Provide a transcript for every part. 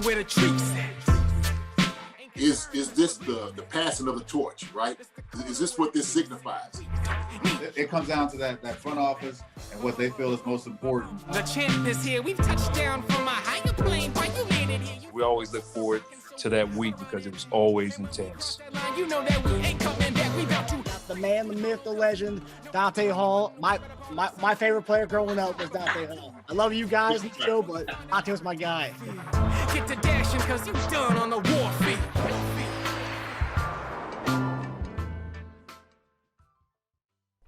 where the treats at. Is this the passing of the torch, right? Is this what this signifies? It comes down to that front office and what they feel is most important. The champ is here. We've touched down from a higher plane. Why you made it here? We always look forward to that week because it was always intense. You know that we ain't coming back. We about to. The man, the myth, the legend, Dante Hall. My favorite player growing up was Dante Hall. I love you guys in the show, but Dante was my guy. Get to dashing because you done on the warfare.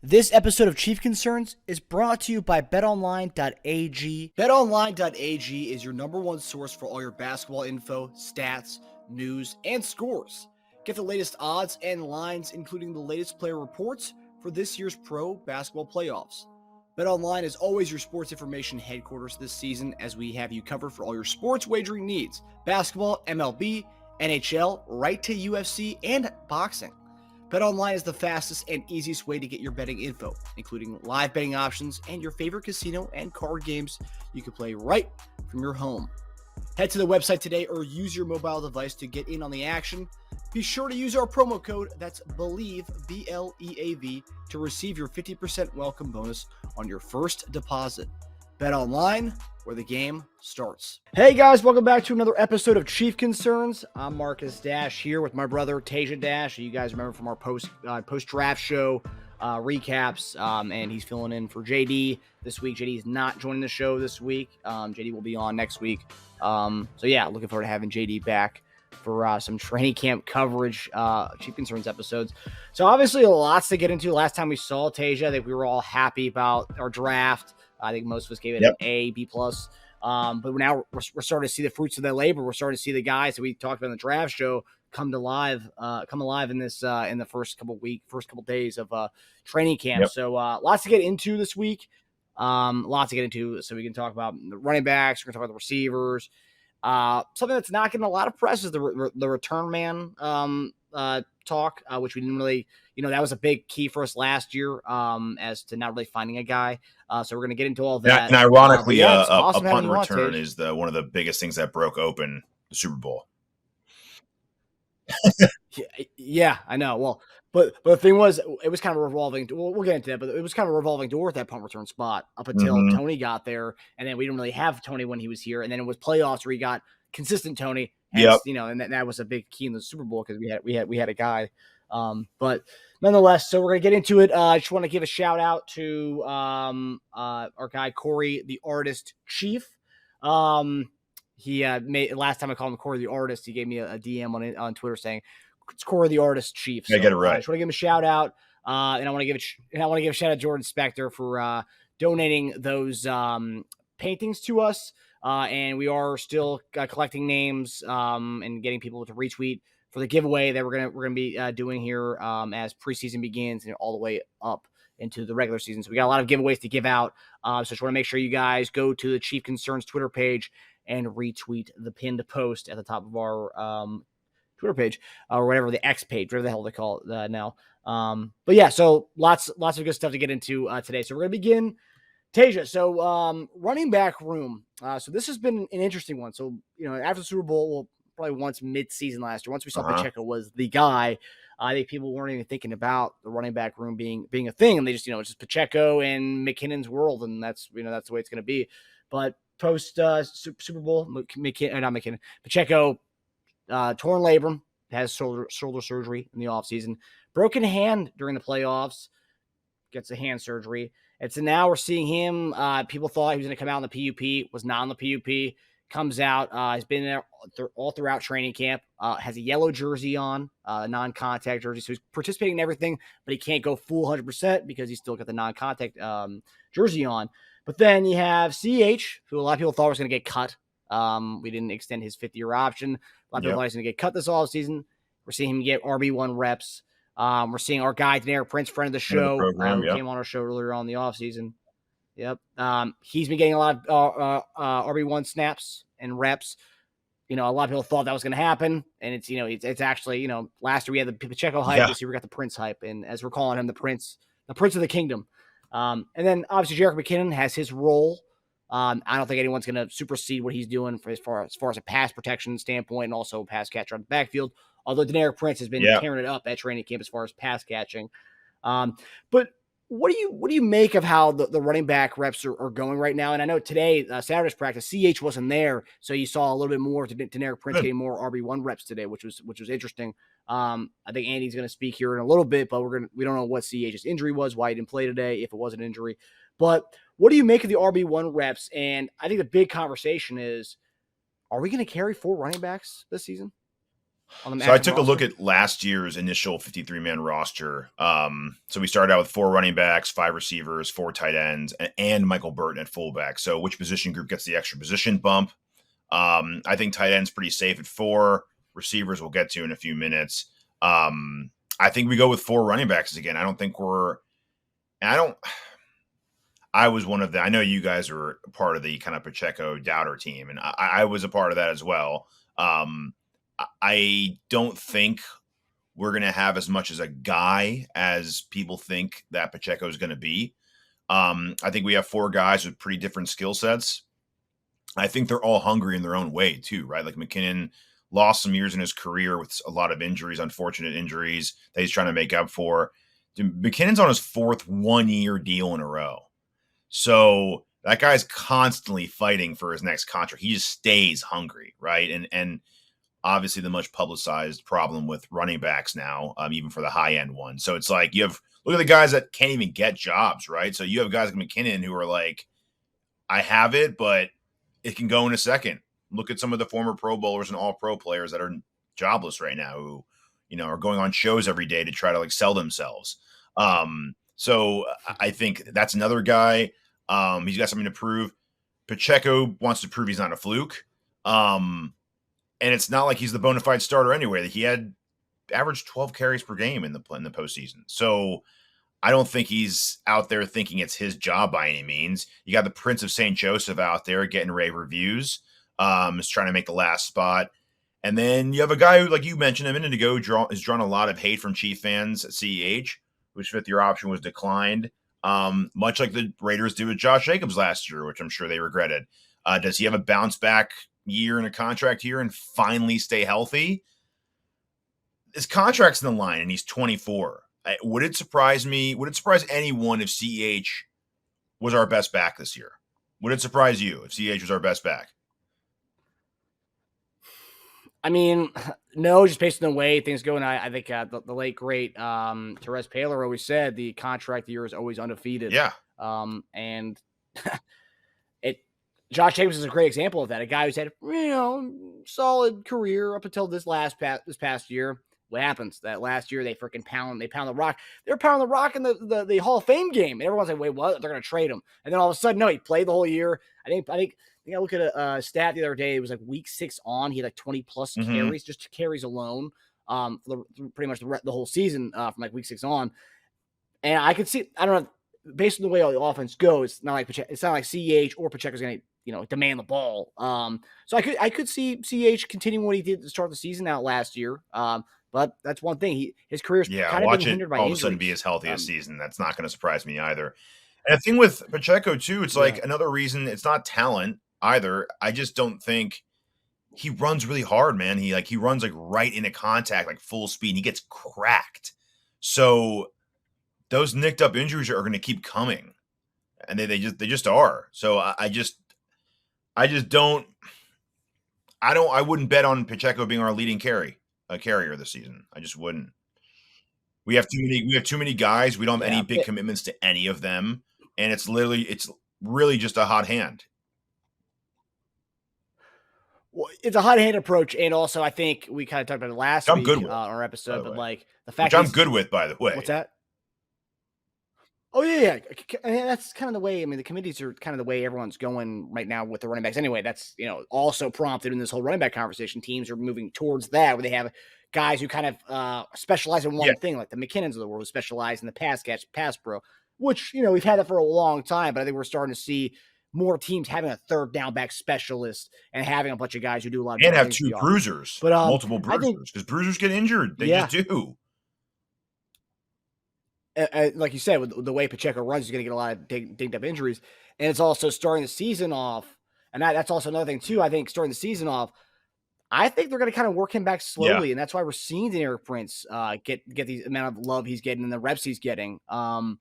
This episode of Chief Concerns is brought to you by BetOnline.AG. BetOnline.AG is your number one source for all your basketball info, stats, news, and scores. Get the latest odds and lines, including the latest player reports for this year's pro basketball playoffs. BetOnline is always your sports information headquarters this season, as we have you covered for all your sports wagering needs. Basketball, MLB, NHL, right to UFC, and boxing. BetOnline is the fastest and easiest way to get your betting info, including live betting options and your favorite casino and card games you can play right from your home. Head to the website today or use your mobile device to get in on the action. Be sure to use our promo code, that's BELIEVE, B-L-E-A-V, to receive your 50% welcome bonus on your first deposit. Bet online, where the game starts. Hey guys, welcome back to another episode of Chief Concerns. I'm Marcus Dash here with my brother Teja Dash. You guys remember from our post-draft show recaps, and he's filling in for JD this week. JD is not joining the show this week. JD will be on next week. So yeah, looking forward to having JD back for some training camp coverage, Chief Concerns episodes. So obviously lots to get into. Last time we saw Teja, I think we were all happy about our draft. I think most of us gave it an A, B+. But now we're starting to see the fruits of their labor. We're starting to see the guys that we talked about in the draft show come alive in this in the first couple days of training camp. Yep. So lots to get into this week. Lots to get into. So we can talk about the running backs. We're going to talk about the receivers. Something that's not getting a lot of press is the return man talk, which we didn't really, that was a big key for us last year, as to not really finding a guy. So we're going to get into all that. And ironically, awesome a punt return is one of the biggest things that broke open the Super Bowl. Yeah, I know. Well, but the thing was, it was kind of a revolving. We'll get into that, but it was kind of a revolving door at that punt return spot up until Tony got there, and then we didn't really have Tony when he was here, and then it was playoffs where he got consistent Tony. Hence, and that was a big key in the Super Bowl because we had a guy. But nonetheless, so we're gonna get into it. I just want to give a shout out to our guy Corey, the artist Chief. He made last time I called him Corey the artist. He gave me a DM on Twitter saying it's Corey the artist Chief. So, I get it right. I just want to give him a shout out, and I want to give a shout out to Jordan Spector for donating those paintings to us. And we are still collecting names and getting people to retweet for the giveaway that we're gonna be doing here as preseason begins and all the way up into the regular season. So we got a lot of giveaways to give out. So just want to make sure you guys go to the Chief Concerns Twitter page and retweet the pinned post at the top of our Twitter page or whatever, the X page, whatever the hell they call it now. But yeah, so lots of good stuff to get into today. So we're gonna begin. Teja, so running back room. So this has been an interesting one. So, after the Super Bowl, well, probably once mid-season last year, once we saw Pacheco was the guy, I think people weren't even thinking about the running back room being a thing. And they just, it's just Pacheco and McKinnon's world. And that's, that's the way it's going to be. But post Super Bowl, Pacheco, torn labrum, has shoulder surgery in the offseason, broken hand during the playoffs, gets a hand surgery. And so now we're seeing him. People thought he was going to come out in the PUP, was not in the PUP, comes out. He's been there all throughout training camp, has a yellow jersey on, non-contact jersey. So he's participating in everything, but he can't go full 100% because he's still got the non-contact jersey on. But then you have CH, who a lot of people thought was going to get cut. We didn't extend his fifth-year option. A lot of people thought he was going to get cut this offseason. We're seeing him get RB1 reps. We're seeing our guy, Deneric Prince, friend of the show, who came on our show earlier on in the offseason. Yep. He's been getting a lot of RB1 snaps and reps. A lot of people thought that was going to happen. And it's actually, last year we had the Pacheco hype. This year we got the Prince hype. And as we're calling him, the Prince of the Kingdom. And then obviously Jerick McKinnon has his role I don't think anyone's going to supersede what he's doing as far as a pass protection standpoint and also pass catcher on the backfield. Although Deneric Prince has been tearing it up at training camp as far as pass catching. But what do you make of how the running back reps are going right now? And I know today, Saturday's practice, CH wasn't there, so you saw a little bit more to Deneric Prince getting more RB1 reps today, which was interesting. I think Andy's going to speak here in a little bit, but we don't know what CH's injury was, why he didn't play today, if it was an injury. But what do you make of the RB1 reps? And I think the big conversation is, are we going to carry 4 running backs this season? So I took a look at last year's initial 53-man roster. So we started out with 4 running backs, 5 receivers, 4 tight ends, and Michael Burton at fullback. So which position group gets the extra position bump? I think tight end's pretty safe at 4. Receivers we'll get to in a few minutes. I think we go with 4 running backs again. I don't think I was one of the, I know you guys were part of the kind of Pacheco doubter team, and I was a part of that as well. I don't think we're going to have as much as a guy as people think that Pacheco is going to be. I think we have 4 guys with pretty different skill sets. I think they're all hungry in their own way too, right? Like McKinnon lost some years in his career with a lot of injuries, unfortunate injuries that he's trying to make up for. McKinnon's on his 4th 1-year deal in a row. So that guy's constantly fighting for his next contract. He just stays hungry, right? And obviously the much publicized problem with running backs now, even for the high end one. So it's like look at the guys that can't even get jobs, right? So you have guys like McKinnon who are like, I have it, but it can go in a second. Look at some of the former Pro Bowlers and all pro players that are jobless right now who, are going on shows every day to try to sell themselves. So I think that's another guy. He's got something to prove. Pacheco wants to prove he's not a fluke. And it's not like he's the bona fide starter anyway. He had averaged 12 carries per game in the postseason. So I don't think he's out there thinking it's his job by any means. You got the Prince of St. Joseph out there getting rave reviews, is trying to make the last spot. And then you have a guy who, like you mentioned a minute ago, has drawn a lot of hate from Chief fans at CEH, whose 5th-year option was declined, much like the Raiders did with Josh Jacobs last year, which I'm sure they regretted. Does he have a bounce back year in a contract here and finally stay healthy? His contract's in the line and he's 24. Would it surprise me? Would it surprise anyone if CEH was our best back this year? Would it surprise you if CEH was our best back? I mean, no, just based on the way things go. And I think the late great Therese Paylor always said the contract year is always undefeated. Yeah. And Josh Jacobs is a great example of that. A guy who's had, solid career up until this past year. What happens? That last year they pound the rock. They're pounding the rock in the Hall of Fame game. And everyone's like, wait, what? They're going to trade him. And then all of a sudden, no, he played the whole year. I think I looked at a stat the other day. It was like week 6 on. He had like 20 plus carries, just carries alone, for pretty much the whole season from like week 6 on. And I could see, I don't know, based on the way all the offense goes, it's not like CEH or Pacheco's going to demand the ball. So I could see CEH continuing what he did to start the season out last year. But that's one thing. His career's kind of been hindered by all injuries. of a sudden be his healthiest season. That's not going to surprise me either. And the thing with Pacheco too, it's like another reason. It's not talent either. I just don't think he runs really hard, man. He runs right into contact, full speed, and he gets cracked. So those nicked up injuries are going to keep coming, and they just are. So I wouldn't bet on Pacheco being our leading carrier this season. I just wouldn't. We have too many guys. We don't have any big commitments to any of them, and it's really just a hot hand. Well, it's a hot hand approach, and also I think we kind of talked about it last week on our episode, but the fact which I'm good with, by the way. What's that? Oh, yeah. I mean, that's kind of the way, the committees are kind of the way everyone's going right now with the running backs. Anyway, that's, also prompted in this whole running back conversation. Teams are moving towards that, where they have guys who kind of specialize in one thing, like the McKinnons of the world who specialize in the pass catch, pass pro, which, we've had that for a long time, but I think we're starting to see more teams having a third down back specialist and having a bunch of guys who do a lot of and have 2 bruisers, but multiple bruisers, because bruisers get injured. They just do. like you said, with the way Pacheco runs, he's going to get a lot of dinged up injuries. And it's also starting the season off. And that's also another thing, too. I think starting the season off, I think they're going to kind of work him back slowly. And that's why we're seeing Deneric Prince get the amount of love he's getting and the reps he's getting. And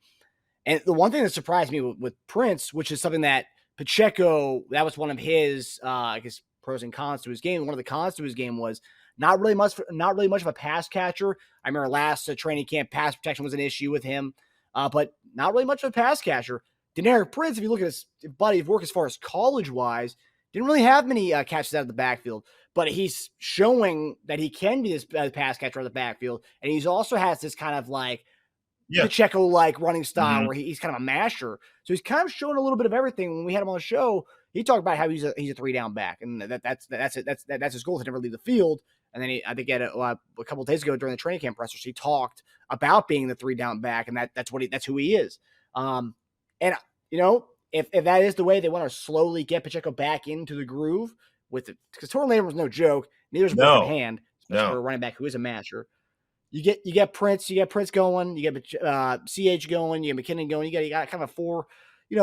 the one thing that surprised me with Prince, which is something that Pacheco, that was one of his, I guess, pros and cons to his game. One of the cons to his game was not really much of a pass catcher. I remember last training camp, pass protection was an issue with him, but not really much of a pass catcher. Deneric Prince, if you look at his body of work as far as college-wise, didn't really have many catches out of the backfield, but he's showing that he can be this pass catcher out of the backfield, and he's also has this kind of like Pacheco-like running style where he's kind of a masher. So he's kind of showing a little bit of everything. When we had him on the show, he talked about how he's a 3-down back, and that's his goal, to never leave the field. And then I think a couple of days ago during the training camp pressers, he talked about being the 3-down back, and that's who he is. And you know, if that is the way they want to slowly get Pacheco back into the groove with it, because Torrey Lamb was no joke, neither is Broken Hand, especially for a running back who is a masher. You get Prince going, you get CH going, you get McKinnon going, you got kind of a 4,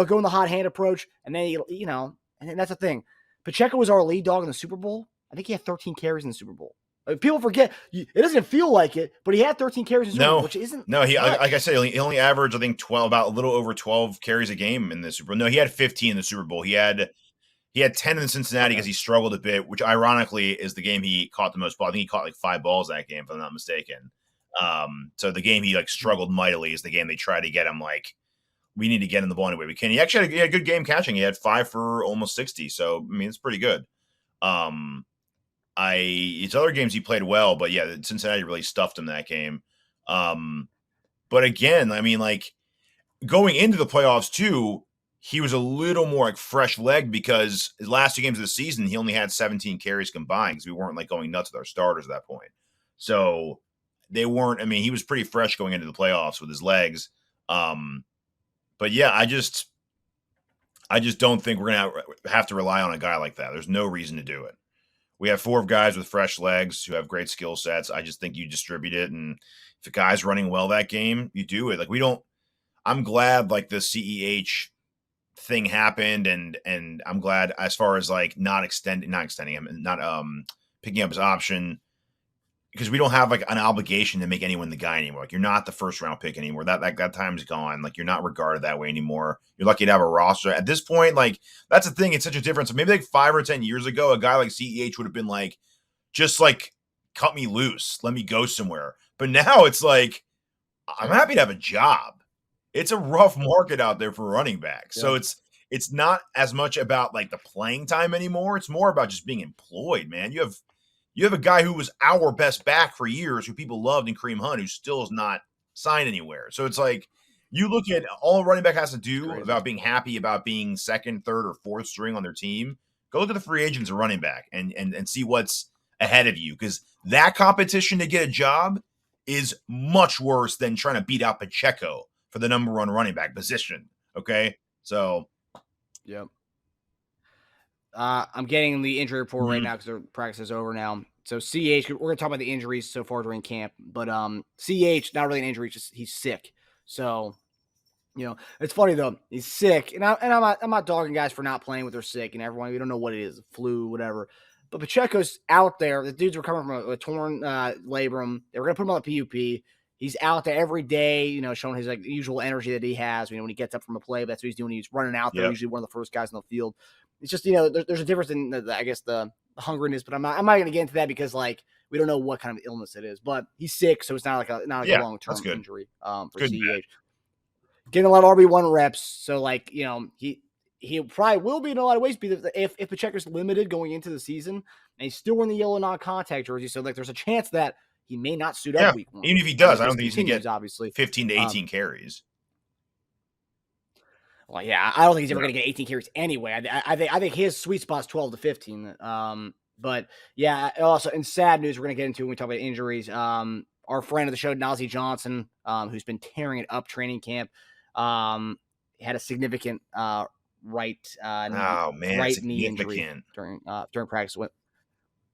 going the hot hand approach, and then and that's the thing. Pacheco was our lead dog in the Super Bowl. I think he had 13 carries in the Super Bowl. People forget, it doesn't feel like it, but he had 13 carries in the Super Bowl, which isn't. No, he like I said, he only averaged, I think, about a little over 12 carries a game in the Super Bowl. No, he had 15 in the Super Bowl. He had 10 in Cincinnati because he struggled a bit, which ironically is the game he caught the most ball. I think he caught like 5 balls that game, if I'm not mistaken. So the game he like struggled mightily is the game they tried to get him like, we need to get in the ball anyway we can. He actually had a good game catching. He had 5 for almost 60. So I mean, it's pretty good. It's other games he played well, but yeah, Cincinnati really stuffed him that game. But again, I mean, like going into the playoffs too, he was a little more like fresh legged because his last 2 games of the season, he only had 17 carries combined because we weren't like going nuts with our starters at that point. So they weren't, I mean, he was pretty fresh going into the playoffs with his legs. But yeah, I just don't think we're going to have to rely on a guy like that. There's no reason to do it. We have 4 guys with fresh legs who have great skill sets. I just think you distribute it. And if a guy's running well that game, you do it. Like I'm glad like the CEH thing happened. And I'm glad as far as like not extending him and not picking up his option, because we don't have like an obligation to make anyone the guy anymore. Like you're not the first round pick anymore. That time's gone. Like you're not regarded that way anymore. You're lucky to have a roster at this point. Like that's the thing. It's such a difference. So maybe like 5 or 10 years ago, a guy like CEH would have been like, just like cut me loose, let me go somewhere. But now it's like, I'm happy to have a job. It's a rough market out there for running backs. Yeah. So it's not as much about like the playing time anymore. It's more about just being employed, man. You have a guy who was our best back for years, who people loved, in Kareem Hunt, who still is not signed anywhere. So it's like you look at all a running back has to do about being happy about being 2nd, 3rd, or 4th string on their team. Go look at the free agents of running back and see what's ahead of you, because that competition to get a job is much worse than trying to beat out Pacheco for the number 1 running back position. Okay, so yep. I'm getting the injury report right now because their practice is over now. So CH, we're going to talk about the injuries so far during camp, but CH, not really an injury, just he's sick. So, it's funny though. He's sick, and I'm not dogging guys for not playing with their sick, and everyone, we don't know what it is, flu, whatever. But Pacheco's out there. The dude's recovering from a torn labrum. They were going to put him on the PUP. He's out there every day, showing his like usual energy that he has. When he gets up from a play, that's what he's doing. He's running out there, usually one of the first guys on the field. It's just, there's a difference in the hungriness, but I'm not going to get into that because like we don't know what kind of illness it is. But he's sick, so it's not like a long-term injury for CEH. Getting a lot of RB1 reps, so like he probably will be in a lot of ways. If Pacheco's limited going into the season and he's still in the yellow non-contact jersey, so like there's a chance that he may not suit up week 1. Even if he does, I don't think he's going to get obviously 15 to 18 carries. Well, yeah, I don't think he's ever going to get 18 carries anyway. I think his sweet spot's 12 to 15. But yeah, also in sad news, we're going to get into when we talk about injuries. Our friend of the show, Nazi Johnson, who's been tearing it up training camp, had a significant right knee injury during practice.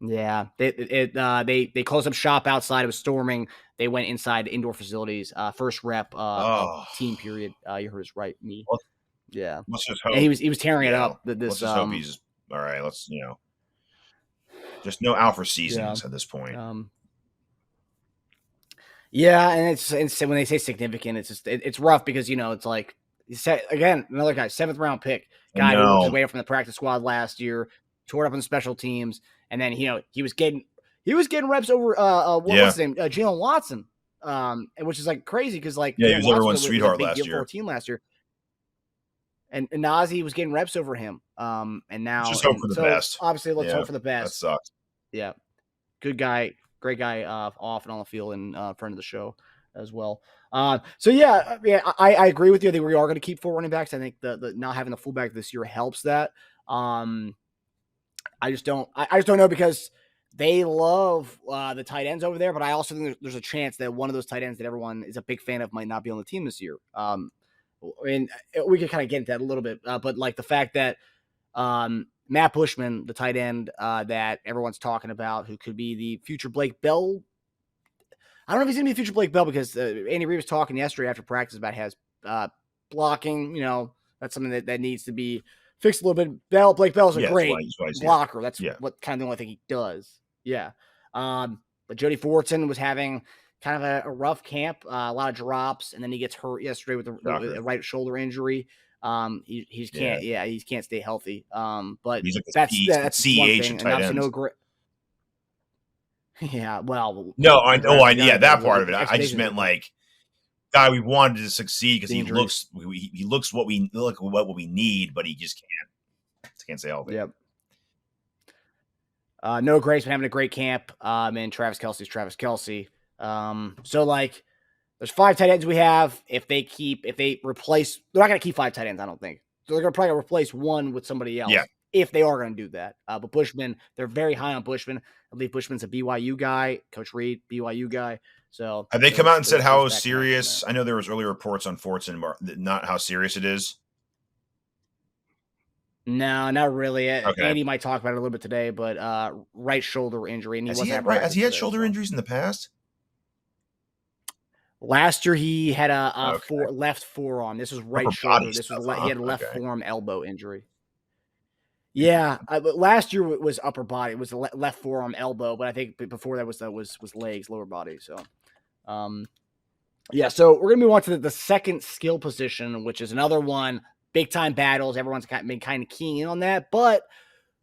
Yeah, they closed up shop outside. It was storming. They went inside indoor facilities. First rep of Oh, team period. You heard us right, me. let's, Yeah, let's just and hope. he was tearing it up. Let's just hope he's all right. Let's just no out for seasons at this point. Yeah, and it's when they say significant, it's just it's rough because it's like again another guy, 7th-round pick, guy who worked his way up from the practice squad last year, tore it up on special teams, and then he was getting reps over what's his name, Jalen Watson, and which is like crazy because he was everyone's sweetheart last year. For a team last year, and Nazi was getting reps over him, and now just hope for the best. Obviously, let's hope for the best. That sucks. Yeah, good guy. Great guy off and on the field and friend of the show as well. So I agree with you. I think we are going to keep 4 running backs. I think the not having the fullback this year helps that. I just don't know because they love the tight ends over there, but I also think there's a chance that one of those tight ends that everyone is a big fan of might not be on the team this year. And we could kind of get into that a little bit, but like the fact that Matt Bushman, the tight end that everyone's talking about, who could be the future Blake Bell. I don't know if he's going to be the future Blake Bell because Andy Reid was talking yesterday after practice about his blocking. That's something that needs to be fixed a little bit. Blake Bell's a great blocker. That's what kind of the only thing he does. Yeah. But Jody Fortson was having kind of a rough camp, a lot of drops, and then he gets hurt yesterday with a right shoulder injury. He can't stay healthy. But he's like that's CEH and tight ends. Yeah, well, no, I know, that part of it. I just meant like guy we wanted to succeed because he looks what we need, but he just can't stay healthy. Yep. Noah Gray's been having a great camp. And Travis Kelce's Travis Kelce. So like. There's 5 tight ends we have. If they replace, they're not going to keep 5 tight ends, I don't think. So they're probably going to replace one with somebody else. Yeah. If they are going to do that. But Bushman, they're very high on Bushman. I believe Bushman's a BYU guy. Coach Reid, BYU guy. So have they come out and said how serious? I know there was early reports on Fortson, not how serious it is. No, not really. Okay. Andy might talk about it a little bit today, but right shoulder injury. And has he had shoulder injuries in the past? Last year he had a left forearm. This was right shoulder. He had a left forearm elbow injury. Yeah, but last year it was upper body. It was a left forearm elbow, but I think before that was legs, lower body. So, so we're gonna move on to the second skill position, which is another one. Big time battles. Everyone's been kind of keying in on that, but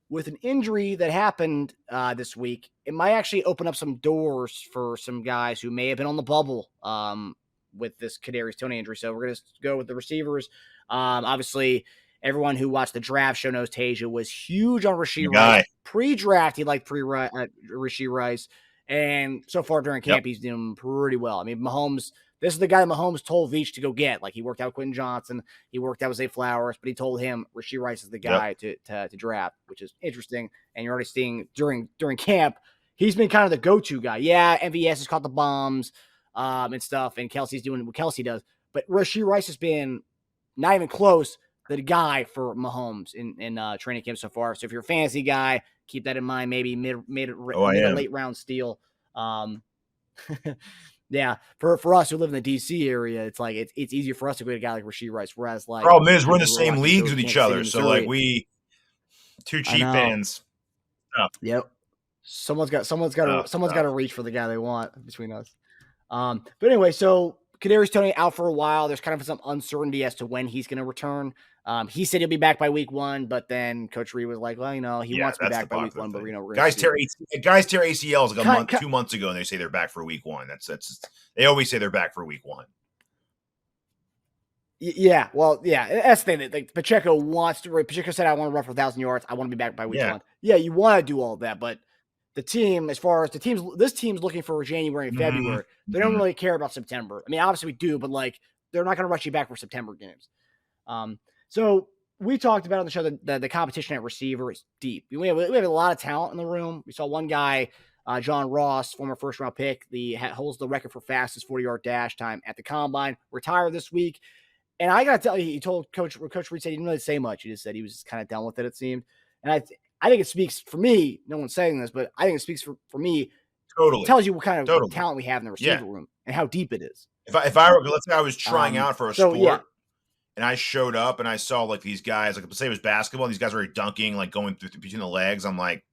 with an injury that happened this week, it might actually open up some doors for some guys who may have been on the bubble with this Kadarius Toney injury. So we're going to go with the receivers. Obviously, everyone who watched the draft show knows Teja was huge on Rashee Rice. Pre-draft, he liked Rashee Rice. And so far during camp, he's doing pretty well. I mean, Mahomes... This is the guy that Mahomes told Veach to go get. Like, he worked out Quentin Johnson. He worked out with Zay Flowers, but he told him Rashee Rice is the guy to draft, which is interesting. And you're already seeing during camp, he's been kind of the go-to guy. Yeah, MVS has caught the bombs and stuff, and Kelce's doing what Kelce does. But Rashee Rice has been not even close the guy for Mahomes in training camp so far. So if you're a fantasy guy, keep that in mind. Maybe mid late round steal. Yeah, for us who live in the DC area, it's like it's easier for us to go to a guy like Rashee Rice. Whereas, like, problem is we're in the same leagues with each other, so like we two Chief fans. Oh. Yep, someone's got to reach for the guy they want between us. But anyway, so Kadarius Toney out for a while. There's kind of some uncertainty as to when he's going to return. He said he'll be back by week 1, but then Coach Reid was like, well, he wants to be back by week 1, but we're guys tear ACLs like 2 months ago, and they say they're back for week 1. That's they always say they're back for week 1. Yeah, well, yeah, that's the thing. Like, Pacheco said, I want to run for 1,000 yards. I want to be back by week 1. Yeah, you want to do all that, but the team, as far as this team's looking for January and February. They don't really care about September. I mean, obviously we do, but like, they're not going to rush you back for September games. So we talked about on the show that the competition at receiver is deep. We have a lot of talent in the room. We saw one guy, John Ross, former first-round pick, holds the record for fastest 40-yard dash time at the Combine, retired this week. And I got to tell you, he told Coach Reid said he didn't really say much. He just said he was just kind of done with it, it seemed. And I think it speaks for me. No one's saying this, but I think it speaks for me. Totally. It tells you what kind of Totally. talent we have in the receiver room and how deep it is. If I let's say I was trying out for a sport, yeah. and I showed up and I saw like these guys, like let's say it was basketball, and these guys were dunking, like going through between the legs. I'm like,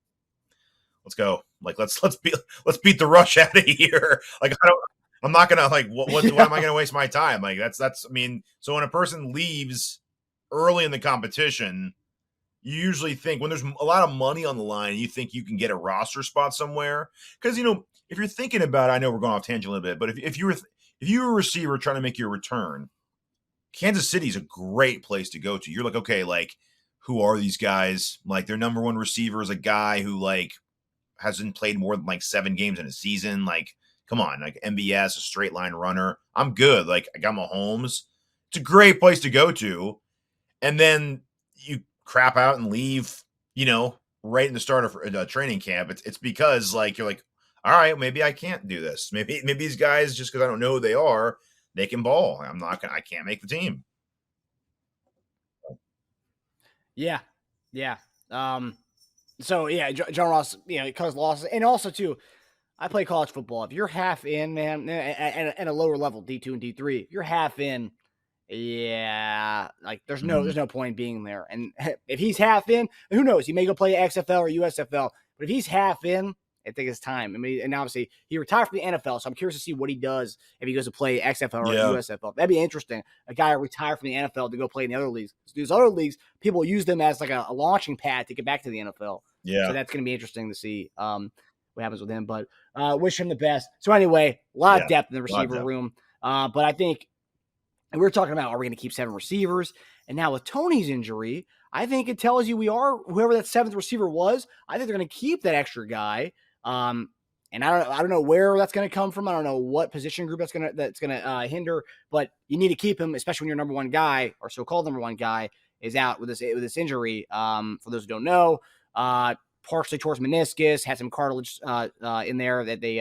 let's go. Like let's beat the rush out of here. Like I'm not gonna like what am I gonna waste my time? Like that's I mean, so when a person leaves early in the competition, you usually think when there's a lot of money on the line, you think you can get a roster spot somewhere. Because if you're thinking about it, I know we're going off tangent a little bit, but if you were a receiver trying to make your return, Kansas City is a great place to go to. You're like, okay, like who are these guys? Like their number one receiver is a guy who like hasn't played more than like 7 games in a season. Like, come on, like MBS, a straight line runner. I'm good. Like I got Mahomes. It's a great place to go to. And then you crap out and leave, right in the start of training camp. It's because like, you're like, all right, maybe I can't do this. Maybe these guys, just because I don't know who they are, they can ball. I can't make the team. Yeah. Yeah. So yeah, John Ross, it causes losses. And also too, I play college football. If you're half in, man, at a lower level, D2 and D3, if you're half in, yeah, like there's no point being there. And if he's half in, who knows? He may go play XFL or USFL. But if he's half in, I think it's time. I mean, and obviously he retired from the NFL, so I'm curious to see what he does if he goes to play XFL or USFL. That'd be interesting. A guy retired from the NFL to go play in the other leagues. These other leagues, people use them as like a launching pad to get back to the NFL. Yeah. So that's going to be interesting to see what happens with him. But wish him the best. So anyway, a lot of depth in the receiver room. But I think we were talking about, are we going to keep 7 receivers? And now with Tony's injury, I think it tells you whoever that 7th receiver was, I think they're going to keep that extra guy. And I don't know where that's going to come from. I don't know what position group that's going to hinder, but you need to keep him, especially when your number one guy or so-called number one guy is out with this injury. For those who don't know, partially towards meniscus, had some cartilage in there that they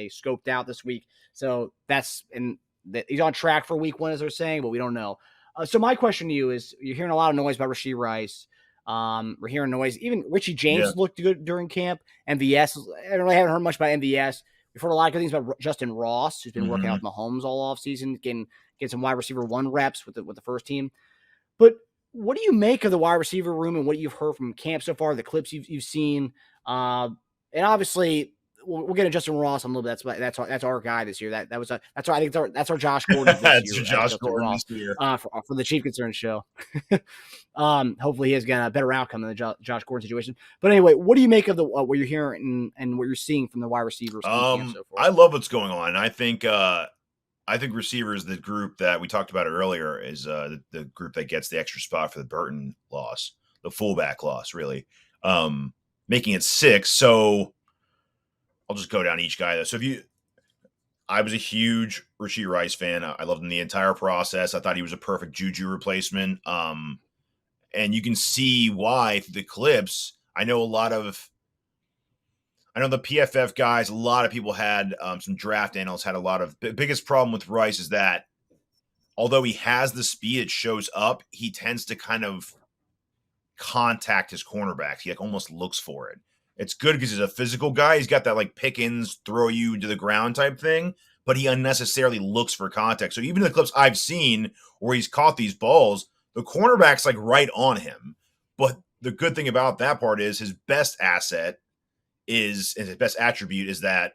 scoped out this week. So he's on track for week 1, as they're saying, but we don't know. So my question to you is, you're hearing a lot of noise about Rashee Rice. We're hearing noise. Even Richie James looked good during camp. MVS, I haven't heard much about MVS. We've heard a lot of good things about Justyn Ross, who's been working out with Mahomes all offseason, getting some wide receiver 1 reps with the first team. But what do you make of the wide receiver room and what you've heard from camp so far, the clips you've seen? And obviously, we'll get to Justyn Ross a little bit. That's our guy this year. That's our Josh Gordon this year. Josh Gordon this year for the Chief Concern show. Hopefully he has got a better outcome than the Josh Gordon situation. But anyway, what do you make of the what you're hearing and what you're seeing from the wide receivers? So far? I love what's going on. I think receivers, the group that we talked about earlier, is the group that gets the extra spot for the Burton loss, the fullback loss, really, making it 6. So I'll just go down each guy though. So I was a huge Rashee Rice fan. I loved him the entire process. I thought he was a perfect Juju replacement. And you can see why through the clips. I know the PFF guys, a lot of people had some draft analysts had a lot of biggest problem with Rice is that although he has the speed, it shows up, he tends to kind of contact his cornerbacks. He like almost looks for it. It's good because he's a physical guy. He's got that like Pickens throw you to the ground type thing, but he unnecessarily looks for contact. So even in the clips I've seen where he's caught these balls, the cornerback's like right on him. But the good thing about that part is his best asset and his best attribute is that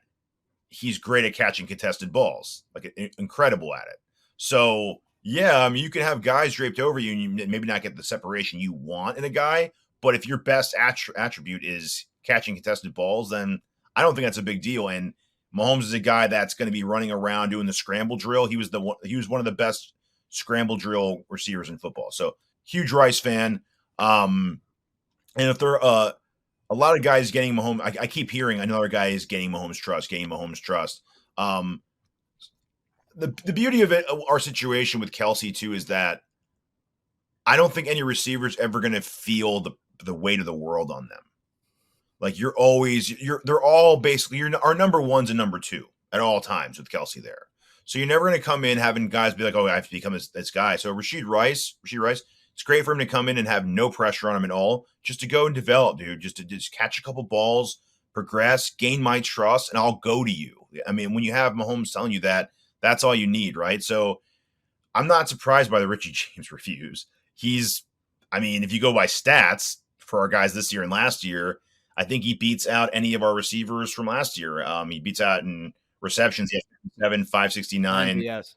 he's great at catching contested balls, like incredible at it. So yeah, I mean, you can have guys draped over you and you maybe not get the separation you want in a guy, but if your best attribute is catching contested balls, then I don't think that's a big deal. And Mahomes is a guy that's going to be running around doing the scramble drill. He was one of the best scramble drill receivers in football. So huge Rice fan. And if there are a lot of guys getting Mahomes, I keep hearing another guy is getting Mahomes trust. The beauty of it, our situation with Kelce too, is that I don't think any receiver is ever going to feel the weight of the world on them. Like they're all basically our number 1s and number 2 at all times with Kelce there. So you're never going to come in having guys be like, oh, I have to become this guy. So Rashee Rice, It's great for him to come in and have no pressure on him at all, just to go and develop, dude. Just to catch a couple balls, progress, gain my trust, and I'll go to you. I mean, when you have Mahomes telling you that, that's all you need, right? So I'm not surprised by the Richie James reviews. If you go by stats for our guys this year and last year, I think he beats out any of our receivers from last year. He beats out in receptions. He has 57, 569. Yes.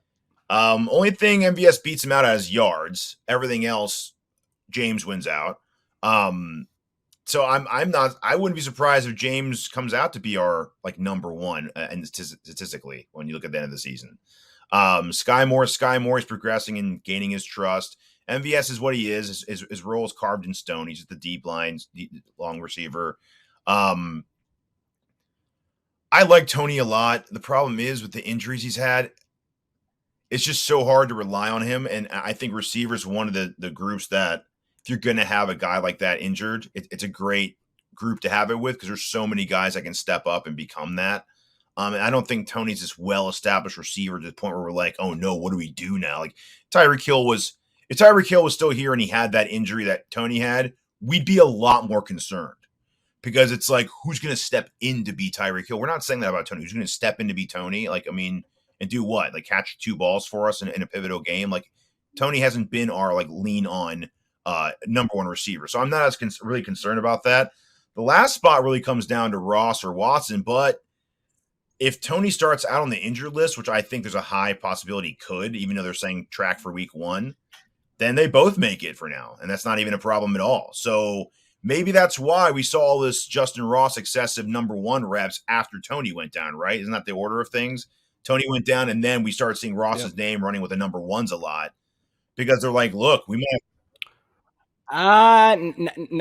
Only thing MVS beats him out as yards. Everything else, James wins out. So I wouldn't be surprised if James comes out to be our number one and statistically when you look at the end of the season. Skyy Moore is progressing and gaining his trust. MVS is what he is. His role is carved in stone. He's just the deep lines, long receiver. I like Tony a lot. The problem is with the injuries he's had, it's just so hard to rely on him. And I think receivers, one of the groups that if you're going to have a guy like that injured, it's a great group to have it with because there's so many guys that can step up and become that. And I don't think Tony's this well-established receiver to the point where we're like, oh no, what do we do now? Like Tyreek Hill was still here and he had that injury that Tony had, we'd be a lot more concerned because it's like, who's going to step in to be Tyreek Hill? We're not saying that about Tony. Who's going to step in to be Tony? And do what? Like catch 2 balls for us in a pivotal game? Like Tony hasn't been our lean on number one receiver. So I'm not as really concerned about that. The last spot really comes down to Ross or Watson, but if Tony starts out on the injured list, which I think there's a high possibility could, even though they're saying track for week 1, then they both make it for now. And that's not even a problem at all. So maybe that's why we saw all this Justyn Ross excessive number 1 reps after Tony went down, right? Isn't that the order of things? Tony went down, and then we started seeing Ross's name running with the number 1s a lot because they're like, look, we might.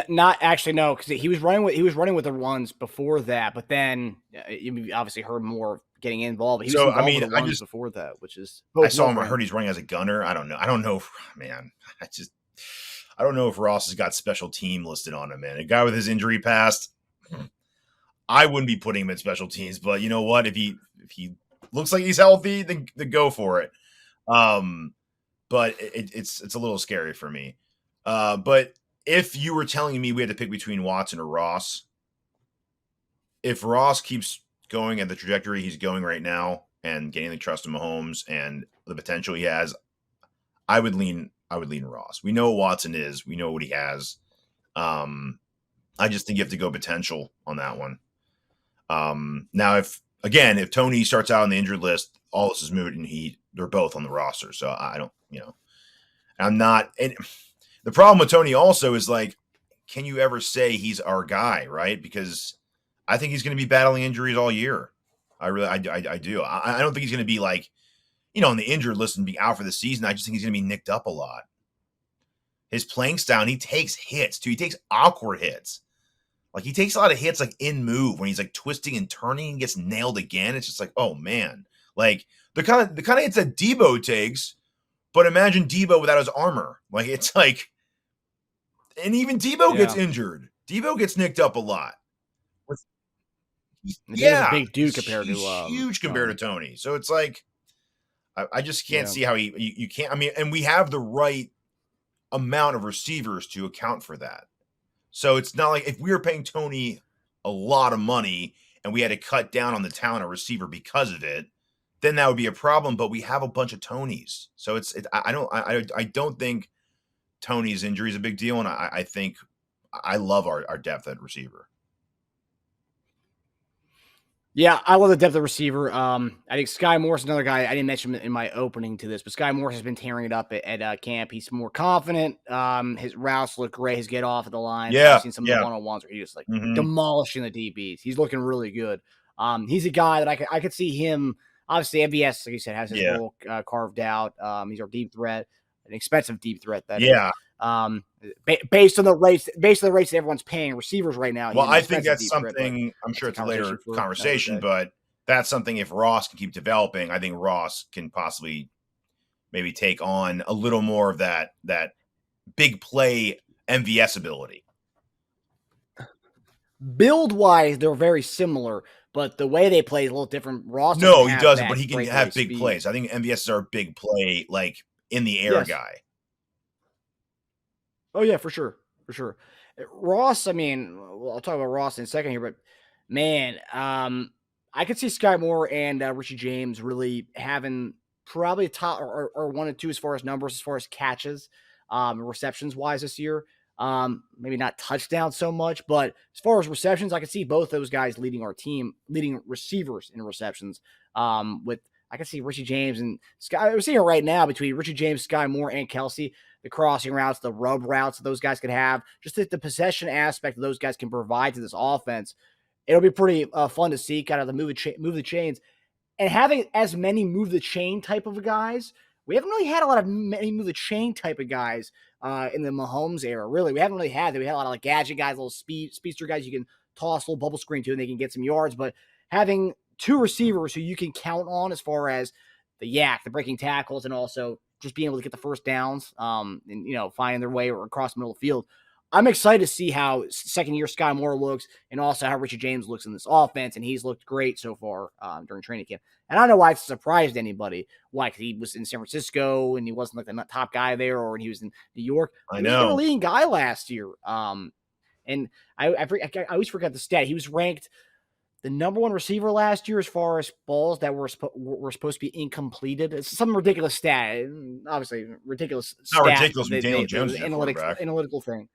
Not actually, no, because he was running with the runs before that, but then you obviously heard more getting involved. He was involved with the runs before that, which is I saw him. I heard he's running as a gunner. I don't know, man. I don't know if Ross has got special team listed on him, man. A guy with his injury past, I wouldn't be putting him in special teams. But you know what? If he looks like he's healthy, then go for it. But it's a little scary for me. But if you were telling me we had to pick between Watson or Ross, if Ross keeps going at the trajectory he's going right now and getting the trust of Mahomes and the potential he has, I would lean Ross. We know what Watson is. We know what he has. I just think you have to go potential on that one. Now, if Tony starts out on the injured list, all this is moot and they're both on the roster. So I don't, I'm not. And the problem with Tony also is can you ever say he's our guy, right? Because I think he's going to be battling injuries all year. I do. I don't think he's going to be on the injured list and be out for the season. I just think he's going to be nicked up a lot. His playing style, he takes hits too. He takes awkward hits. He takes a lot of hits in move when he's twisting and turning and gets nailed again. It's just oh man. The kind of hits that Debo takes, but imagine Debo without his armor. And even Debo gets injured. Debo gets nicked up a lot. He's a big dude compared to huge compared to Tony. So it's I just can't see how you can't. I mean, and we have the right amount of receivers to account for that. So it's not if we were paying Tony a lot of money and we had to cut down on the talent of receiver because of it, then that would be a problem. But we have a bunch of Tonys, so I don't think Tony's injury is a big deal, and I think I love our depth at receiver. Yeah, I love the depth of receiver. I think Skyy Moore's another guy. I didn't mention him in my opening to this, but Skyy Moore has been tearing it up at camp. He's more confident. His routes look great. His get off of the line. Yeah, I've seen some of the one-on-ones where he's just demolishing the DBs. He's looking really good. He's a guy that I could see him. Obviously, MVS, like you said, has his role carved out. He's our deep threat, an expensive deep threat. That is. Based on the rates that everyone's paying receivers right now. Well, I think that's something. I'm sure it's a later conversation, but that's something. If Ross can keep developing, I think Ross can possibly maybe take on a little more of that big play MVS ability. Build wise, they're very similar, but the way they play is a little different. Ross, no, he doesn't, but he can have big plays. I think MVS is our big play, in the air guy. Oh yeah, for sure, for sure. Ross, I mean, well, I'll talk about Ross in a second here, but man, I could see Skyy Moore and Richie James really having probably a top or 1 and 2 as far as numbers, as far as catches, receptions wise this year. Maybe not touchdowns so much, but as far as receptions, I could see both those guys leading our team, leading receivers in receptions. With I can see Richie James and Skyy. We're seeing it right now between Richie James, Skyy Moore, and Kelce. The crossing routes, the rub routes that those guys could have, just the possession aspect that those guys can provide to this offense. It'll be pretty fun to see kind of the move the chains. And having as many move the chain type of guys, we haven't really had a lot of many move the chain type of guys in the Mahomes era. Really, we haven't really had that. We had a lot of like gadget guys, little speedster guys you can toss a little bubble screen to and they can get some yards. But having two receivers who you can count on as far as the yak, the breaking tackles, and also just being able to get the first downs, and finding their way across the middle of the field. I'm excited to see how second-year Skyy Moore looks, and also how Richie James looks in this offense, and he's looked great so far during training camp. And I don't know why it's surprised anybody. Why? Because he was in San Francisco, and he wasn't like the top guy there, or when he was in New York. I He was know. the leading guy last year. And I always forget the stat. He was ranked the number one receiver last year as far as balls that were supposed to be incompleted. It's some ridiculous stat. Obviously, ridiculous It's not stat. ridiculous when Daniel Jones is your quarterback. Analytical thing.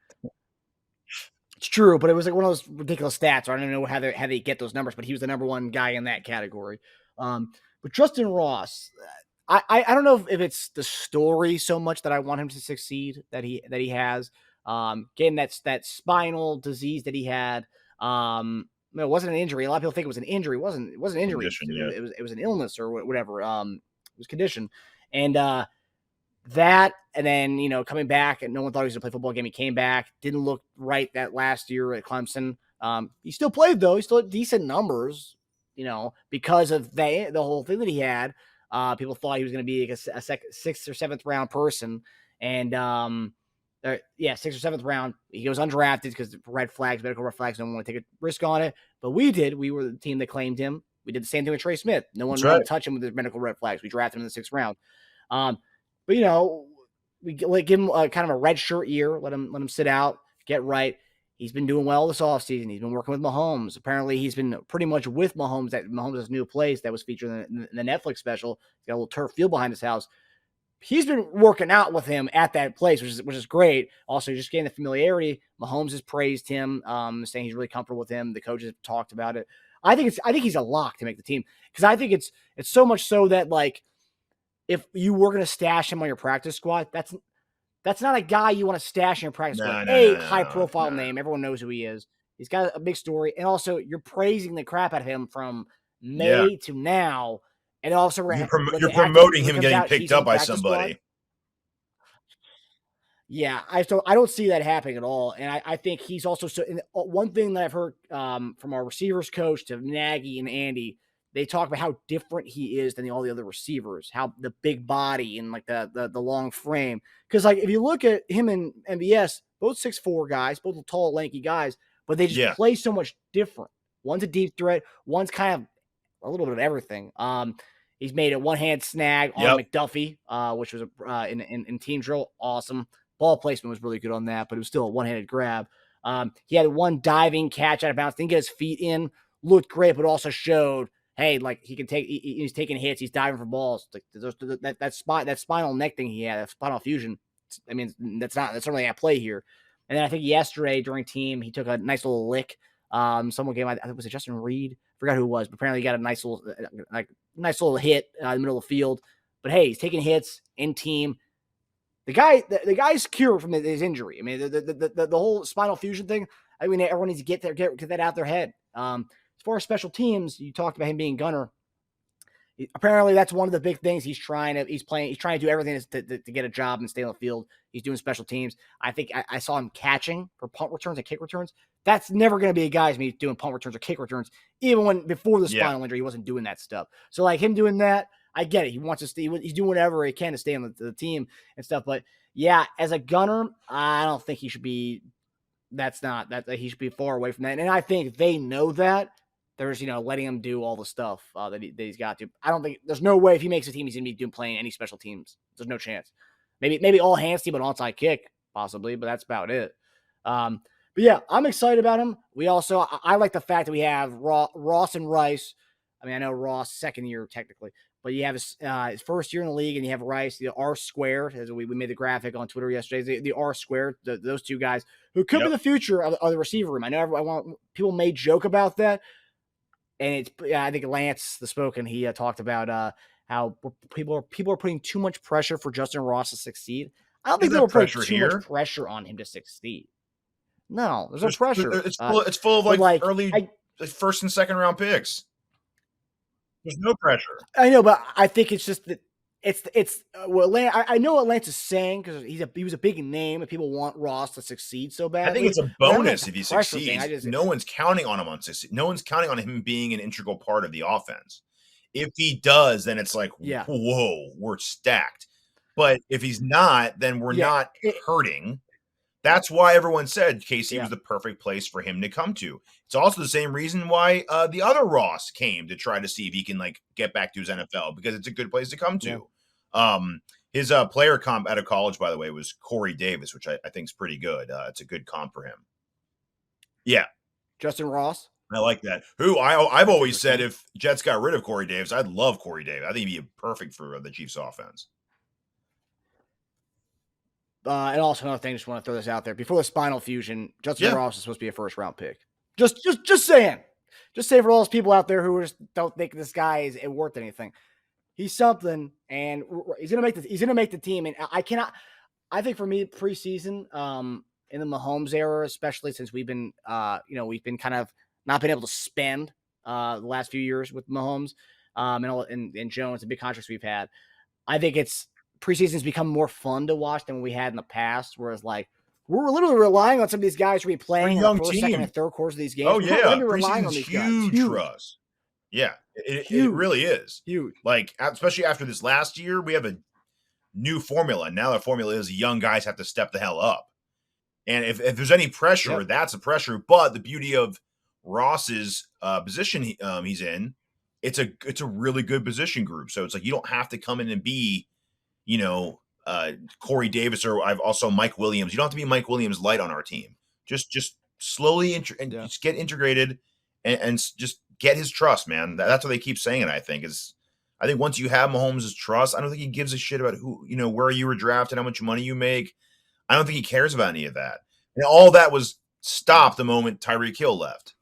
It's true, but it was like one of those ridiculous stats. I don't know how they get those numbers, but he was the number one guy in that category. But Justyn Ross, I don't know if it's the story so much that I want him to succeed that he has. Getting that spinal disease that he had. It wasn't an injury. A lot of people think it was an injury. It wasn't an injury. Condition, yeah. It was an illness or whatever. It was condition. And that, and then, coming back, and no one thought he was going to play football game. He came back, didn't look right that last year at Clemson. He still played, though. He still had decent numbers, because of the whole thing that he had. People thought he was going to be like a 6th or 7th round person. And, 6th or 7th round. He goes undrafted because red flags, medical red flags. No one want to take a risk on it. But we did. We were the team that claimed him. We did the same thing with Trey Smith. No one wanted to touch him with the medical red flags. We drafted him in the 6th round. But we give him kind of a red shirt year. Let him sit out, get right. He's been doing well this offseason. He's been working with Mahomes. Apparently, he's been pretty much with Mahomes at Mahomes' new place that was featured in the Netflix special. He's got a little turf field behind his house. He's been working out with him at that place, which is great. Also, just getting the familiarity. Mahomes has praised him, saying he's really comfortable with him. The coaches have talked about it. I think he's a lock to make the team, because I think it's so much so that, like, if you were going to stash him on your practice squad, that's not a guy you want to stash in your practice squad. High profile name, everyone knows who he is. He's got a big story, and also you're praising the crap out of him from May to now. And also, you're promoting him and getting picked up by somebody. Squad. Yeah, I don't see that happening at all. And I think he's also one thing that I've heard from our receivers coach to Nagy and Andy, they talk about how different he is than all the other receivers, how the big body and like the long frame. Because like if you look at him and MVS, both 6'4" guys, both tall, lanky guys, but they just play so much different. One's a deep threat, one's kind of a little bit of everything. He's made a one-hand snag on McDuffie, which was in team drill. Awesome. Ball placement was really good on that, but it was still a one-handed grab. He had one diving catch out of bounds, didn't get his feet in, looked great, but also showed, hey, like he can he's taking hits, he's diving for balls. Like that spinal neck thing he had, that spinal fusion. I mean, that's not really at play here. And then I think yesterday during team, he took a nice little lick. Someone gave, I think, was it Justin Reed? Forgot who it was, but apparently he got a nice little hit in the middle of the field. But hey, he's taking hits in team. The guy's cured from his injury. I mean, the whole spinal fusion thing. I mean, everyone needs to get that out their head. As far as special teams, you talked about him being gunner. Apparently, that's one of the big things he's trying to do everything to get a job and stay on the field. He's doing special teams. I think I saw him catching for punt returns and kick returns. That's never going to be a guy who's doing punt returns or kick returns, even when before the spinal injury, he wasn't doing that stuff. So like him doing that, I get it. He wants to stay. He's doing whatever he can to stay on the team and stuff. But yeah, as a gunner, I don't think he should be. He should be far away from that. And I think they know that. There's, letting him do all the stuff that he's got to. I don't think there's no way if he makes a team, he's going to be playing any special teams. There's no chance. Maybe all hands team, but onside kick, possibly, but that's about it. But yeah, I'm excited about him. I like the fact that we have Ross and Rice. I mean, I know Ross second year technically, but you have his first year in the league, and you have Rice, the R squared, as we made the graphic on Twitter yesterday. The R squared, those two guys who could be the future of the receiver room. I know people may joke about that, and I think Lance the Spoken, he talked about how people are putting too much pressure for Justyn Ross to succeed. I don't think people are putting too much pressure on him to succeed. No, there's no pressure. It's full of like early first and second round picks. There's no pressure. I know, but I think it's just that I know what Lance is saying because he was a big name and people want Ross to succeed so bad. I think it's a bonus if he succeeds. No one's counting on him on succeed. No one's counting on him being an integral part of the offense. If he does, then it's like, whoa, we're stacked. But if he's not, then we're not hurting. That's why everyone said KC was the perfect place for him to come to. It's also the same reason why the other Ross came to try to see if he can like get back to his NFL, because it's a good place to come to. His player comp out of college, by the way, was Corey Davis, which I think is pretty good. It's a good comp for him. Yeah. Justyn Ross. I like that. I've always said if Jets got rid of Corey Davis, I'd love Corey Davis. I think he'd be perfect for the Chiefs offense. And also another thing, just want to throw this out there. Before the spinal fusion, Justyn Ross is supposed to be a first-round pick. Just saying. Just saying for all those people out there who just don't think this guy is worth anything. He's something, and he's gonna make the team. And I think for me, preseason, in the Mahomes era, especially since we've been kind of not been able to spend the last few years with Mahomes, and Jones, the big contracts we've had. I think preseason's become more fun to watch than we had in the past, whereas like we're literally relying on some of these guys to be playing in the first, second, and third quarters of these games. Oh yeah, relying on these huge guys. for us. Yeah, it really is huge. Like especially after this last year, we have a new formula. Now the formula is young guys have to step the hell up, and if there's any pressure, that's a pressure. But the beauty of Ross's position he's in, it's a really good position group. So it's like you don't have to come in and be, Corey Davis, or I've also Mike Williams. You don't have to be Mike Williams light on our team. Just slowly just get integrated and just get his trust, man. That's what they keep saying. And I think once you have Mahomes' trust, I don't think he gives a shit about who, where you were drafted, how much money you make. I don't think he cares about any of that. And all that was stopped the moment Tyreek Hill left.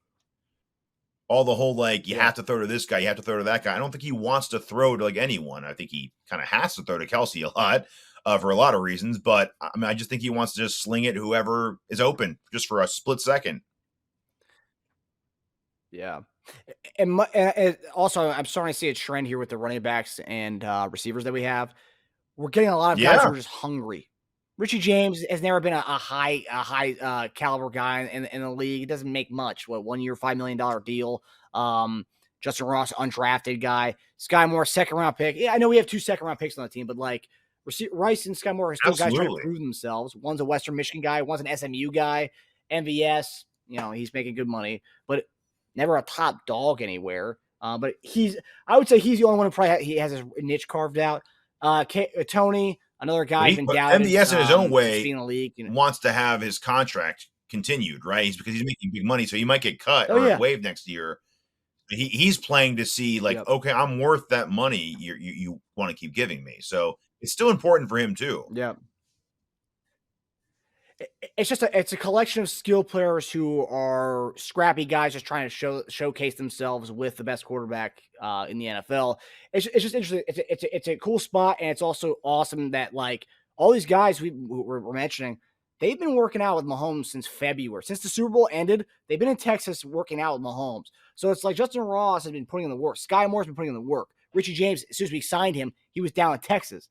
All the whole, you have to throw to this guy, you have to throw to that guy. I don't think he wants to throw to anyone. I think he kind of has to throw to Kelce a lot for a lot of reasons. But I mean, I just think he wants to just sling it whoever is open just for a split second. Yeah. And also, I'm starting to see a trend here with the running backs and receivers that we have. We're getting a lot of guys who are just hungry. Richie James has never been a high caliber guy in the league. He doesn't make much. 1 year, $5 million deal. Justyn Ross, undrafted guy. Skyy Moore, second round pick. Yeah, I know we have 2 second round picks on the team, but Rice and Skyy Moore are still guys trying to prove themselves. One's a Western Michigan guy. One's an SMU guy. MVS, he's making good money, but never a top dog anywhere. But I would say he's the only one who probably he has his niche carved out. Tony, another guy who's been doubted. MVS in his own way in the league, wants to have his contract continued, right? Because he's making big money, so he might get cut or waived next year. He's playing to see okay, I'm worth that money you want to keep giving me. So it's still important for him too. Yeah. It's a collection of skill players who are scrappy guys just trying to showcase themselves with the best quarterback in the NFL. It's just interesting. It's a cool spot, and it's also awesome that all these guys we're mentioning, they've been working out with Mahomes since February. Since the Super Bowl ended, they've been in Texas working out with Mahomes. So it's like Justyn Ross has been putting in the work. Skyy Moore's been putting in the work. Richie James, as soon as we signed him, he was down in Texas.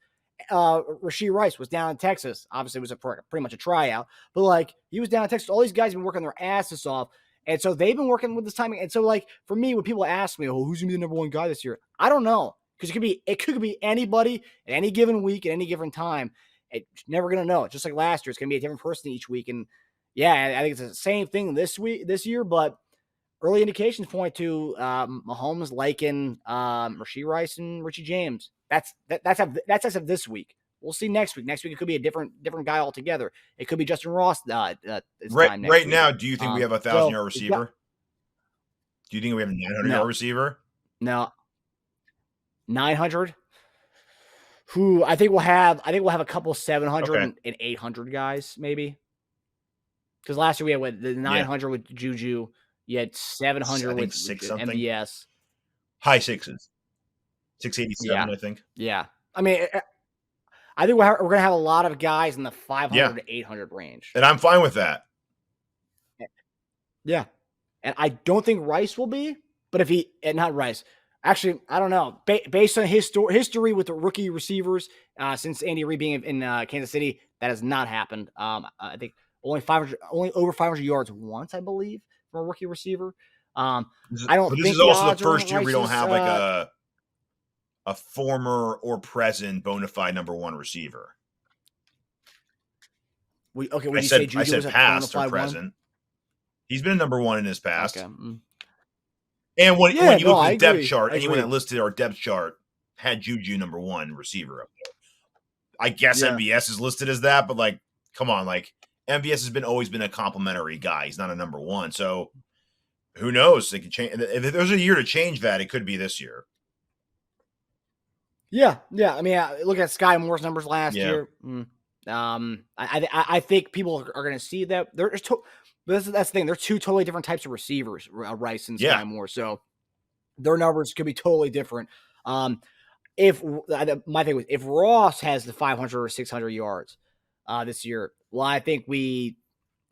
Rashee Rice was down in Texas. Obviously, it was pretty much a tryout, but he was down in Texas. All these guys have been working their asses off, and so they've been working with this timing. And so, for me, when people ask me, "Oh, who's gonna be the number one guy this year?" I don't know, because it could be anybody at any given week at any given time. It's never gonna know. Just like last year, it's gonna be a different person each week. And I think it's the same thing this year, but early indications point to Mahomes liking Rashee Rice and Richie James. That's as of this week. We'll see next week. Next week it could be a different guy altogether. It could be Justyn Ross. Right now, do you think we have a 1,000-yard receiver? Do you think we have a 900-yard receiver? No. 900. Who I think we'll have a couple 700 and 800 guys maybe. Because last year we had the 900 with Juju. You had 700 with MVS. High sixes. 687, I think. Yeah. I mean, I think we're going to have a lot of guys in the 500 to 800 range. And I'm fine with that. Yeah. And I don't think Rice will be, but if he, and not Rice. Actually, I don't know. Based on history with the rookie receivers, since Andy Reid being in Kansas City, that has not happened. I think only over 500 yards once, I believe, from a rookie receiver. I don't. But this is also the first year we don't have like a former or present bona fide number one receiver. I said past or present. He's been a number one in his past. Okay. And when you look at the depth chart, anyone that listed our depth chart had Juju number one receiver up there. I guess MVS is listed as that, but like, come on, like MVS has always been a complimentary guy. He's not a number one, so who knows? They can change. If there's a year to change that, it could be this year. Yeah. I mean, look at Skyy Moore's numbers last year. I think people are going to see that. That's the thing. They're two totally different types of receivers, Rice and Skyy Moore. So their numbers could be totally different. If Ross has the 500 or 600 yards this year, well, I think you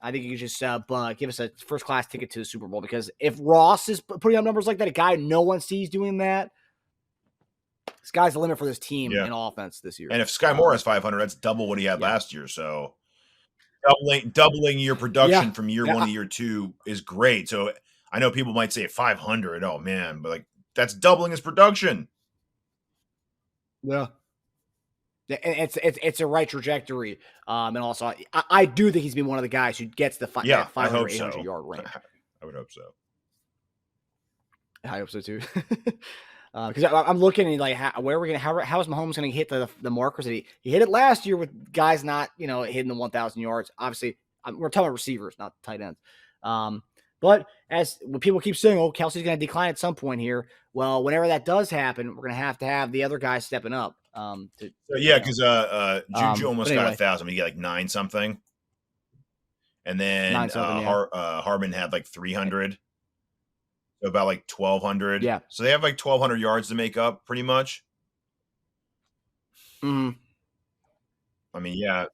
can just give us a first class ticket to the Super Bowl, because if Ross is putting up numbers like that, a guy no one sees doing that, sky's the limit for this team in offense this year. And if Skyy Moore has 500, that's double what he had last year. So doubling your production from year one to year two is great. So I know people might say 500, oh man, but like that's doubling his production. Yeah. And it's a right trajectory. And also I do think he's been one of the guys who gets the 500, 800 yard range. I would hope so. I hope so too. Because I'm looking at like how is Mahomes going to hit the markers that he hit it last year with guys not hitting the 1,000 yards. Obviously, we're talking about receivers, not tight ends. But as when people keep saying, "Oh, Kelce's going to decline at some point here," well, whenever that does happen, we're going to have the other guys stepping up. Because Juju almost got 1,000. He got like 9 something, and then Hardman had like 300. About like 1,200. Yeah. So they have like 1,200 yards to make up pretty much. Mm-hmm. I mean, yeah.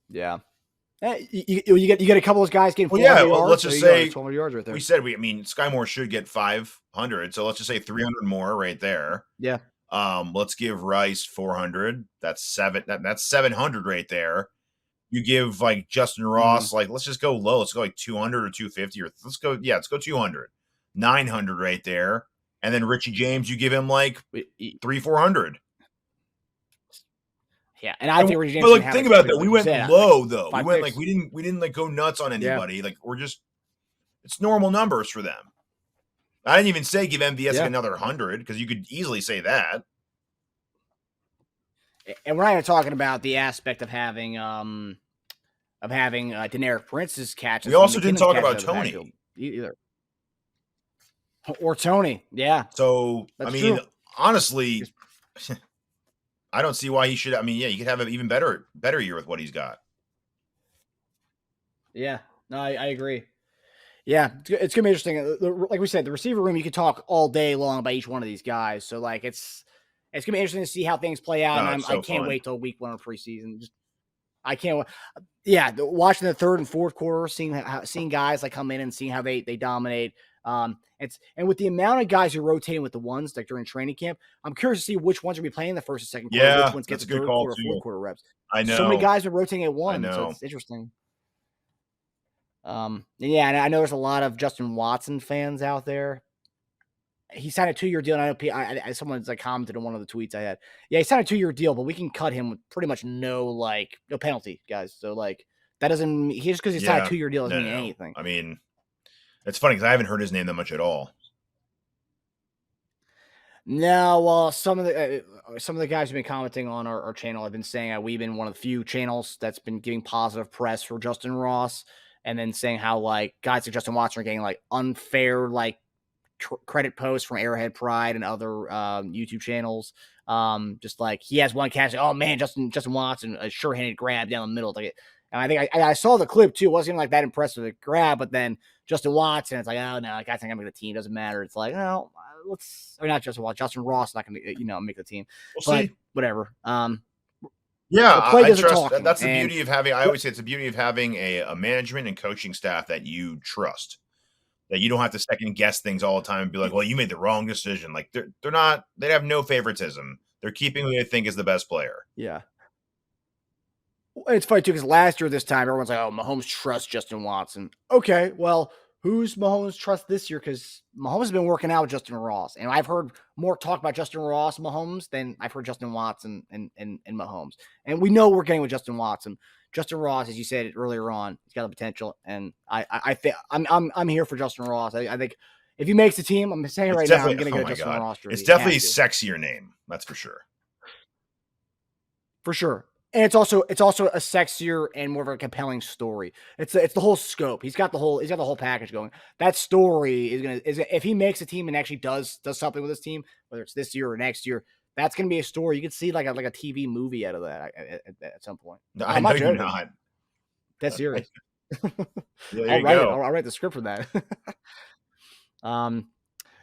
You get a couple of guys getting 400 yards. Well, let's just say 1,200 yards right there. We said Skyy Moore should get 500. So let's just say 300 more right there. Yeah. Let's give Rice 400. That's 700 right there. You give like Justyn Ross, like let's just go low. Let's go like 200 or 250 or let's go 200. 900 right there, and then Richie James, you give him like 300-400. Yeah, and I think Richie James. But like, think about that. We went low though. We didn't like go nuts on anybody. Yeah. Like it's normal numbers for them. I didn't even say give MVS another 100 because you could easily say that. And we're not even talking about the aspect of having Deneric Prince's catches. We also didn't talk about Tony either. Or Tony, yeah. So, I mean, honestly, I don't see why he should. I mean, you could have an even better year with what he's got. Yeah, no, I agree. Yeah, it's going to be interesting. Like we said, the receiver room, you could talk all day long about each one of these guys. So, like, it's going to be interesting to see how things play out. And I can't wait till week 1 of preseason. I can't. Yeah, watching the third and fourth quarter, seeing guys like come in and seeing how they dominate. And with the amount of guys who are rotating with the ones like during training camp, I'm curious to see which ones will be playing the first and second quarter. Yeah, which ones get the third quarter, fourth quarter reps. I know so many guys are rotating at once. So it's interesting. And I know there's a lot of Justin Watson fans out there. He signed a 2-year deal, and I know someone's like commented on one of the tweets I had. Yeah, he signed a 2-year deal, but we can cut him with pretty much no penalty, guys. So like that doesn't just because he signed a 2-year deal doesn't mean anything. I mean, it's funny because I haven't heard his name that much at all. No, well, some of the guys who've been commenting on our channel have been saying we've been one of the few channels that's been giving positive press for Justyn Ross, and then saying how like guys like Justin Watson are getting like unfair like credit posts from Arrowhead Pride and other YouTube channels. Just like he has one catch, oh man, Justin Watson, a sure-handed grab down the middle. Like, and I think I saw the clip too. It wasn't even like that impressive a grab, but then Justin Watson, it's like, oh no, like, I think I'm making the team. Doesn't matter. It's like, no, not Justin Watson. Justyn Ross not going to make the team. We'll but see. Whatever. Yeah, I trust. Talking, that's the beauty of having. I always say it's the beauty of having a management and coaching staff that you trust. That you don't have to second guess things all the time and be like, well, you made the wrong decision. Like they're not. They have no favoritism. They're keeping who they think is the best player. Yeah. It's funny, too, because last year this time, everyone's like, oh, Mahomes trusts Justyn Watson. Okay, well, who's Mahomes trust this year? Because Mahomes has been working out with Justyn Ross. And I've heard more talk about Justyn Ross and Mahomes than I've heard Justyn Watson and Mahomes. And we know we're getting with Justyn Watson. Justyn Ross, as you said earlier on, he's got the potential. And I think I'm here for Justyn Ross. I think if he makes the team, I'm saying right now, I'm going to get a Justyn Ross jersey. It's definitely a sexier name. That's for sure. For sure. And it's also a sexier and more of a compelling story. It's the whole scope. He's got the whole package going. That story is if he makes a team and actually does something with his team, whether it's this year or next year, that's gonna be a story. You could see like a TV movie out of that at some point. No, I know you're not. That's serious. I'll write the script for that.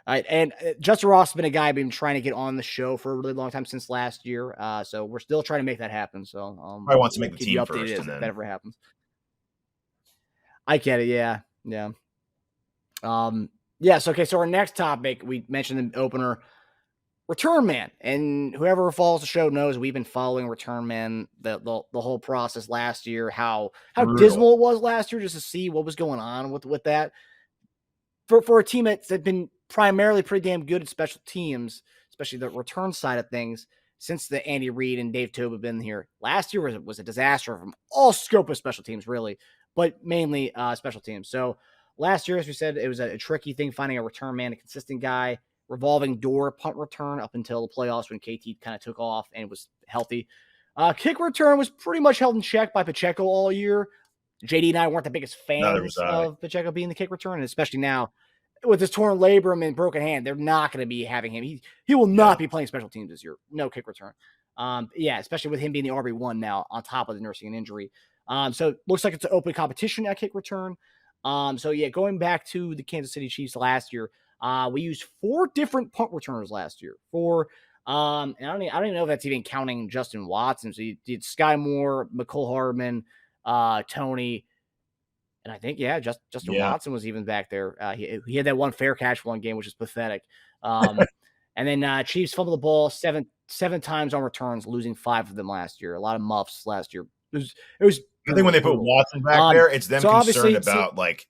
All right, and Justyn Ross has been a guy I've been trying to get on the show for a really long time since last year. So we're still trying to make that happen. So I want to make the team first, if that ever happens. I get it. Yeah. Yes. Okay. So our next topic, we mentioned in the opener, Return Man, and whoever follows the show knows we've been following Return Man the whole process last year. How dismal it was last year, just to see what was going on with that. For a team that's been primarily pretty damn good at special teams, especially the return side of things, since the Andy Reid and Dave Toub have been here. Last year was a disaster from all scope of special teams, really, but mainly special teams. So last year, as we said, it was a tricky thing finding a return man, a consistent guy, revolving door punt return up until the playoffs when KT kind of took off and was healthy. Kick return was pretty much held in check by Pacheco all year. JD and I weren't the biggest fans of Pacheco being the kick return, and especially now with his torn labrum and broken hand, they're not going to be having him. He will not be playing special teams this year. No kick return. Especially with him being the RB1 now on top of the nursing an injury. So it looks like it's an open competition at kick return. Going back to the Kansas City Chiefs last year, we used 4 different punt returners last year. And I don't even know if that's even counting Justyn Watson. So you did Skyy Moore, McCole Hardman, Tony, and I think, Justyn Watson was even back there. He had that one fair catch one game, which is pathetic. And then Chiefs fumbled the ball seven times on returns, losing 5 of them last year. A lot of muffs last year. It was. I think when they put Watson back there, it's them concerned about like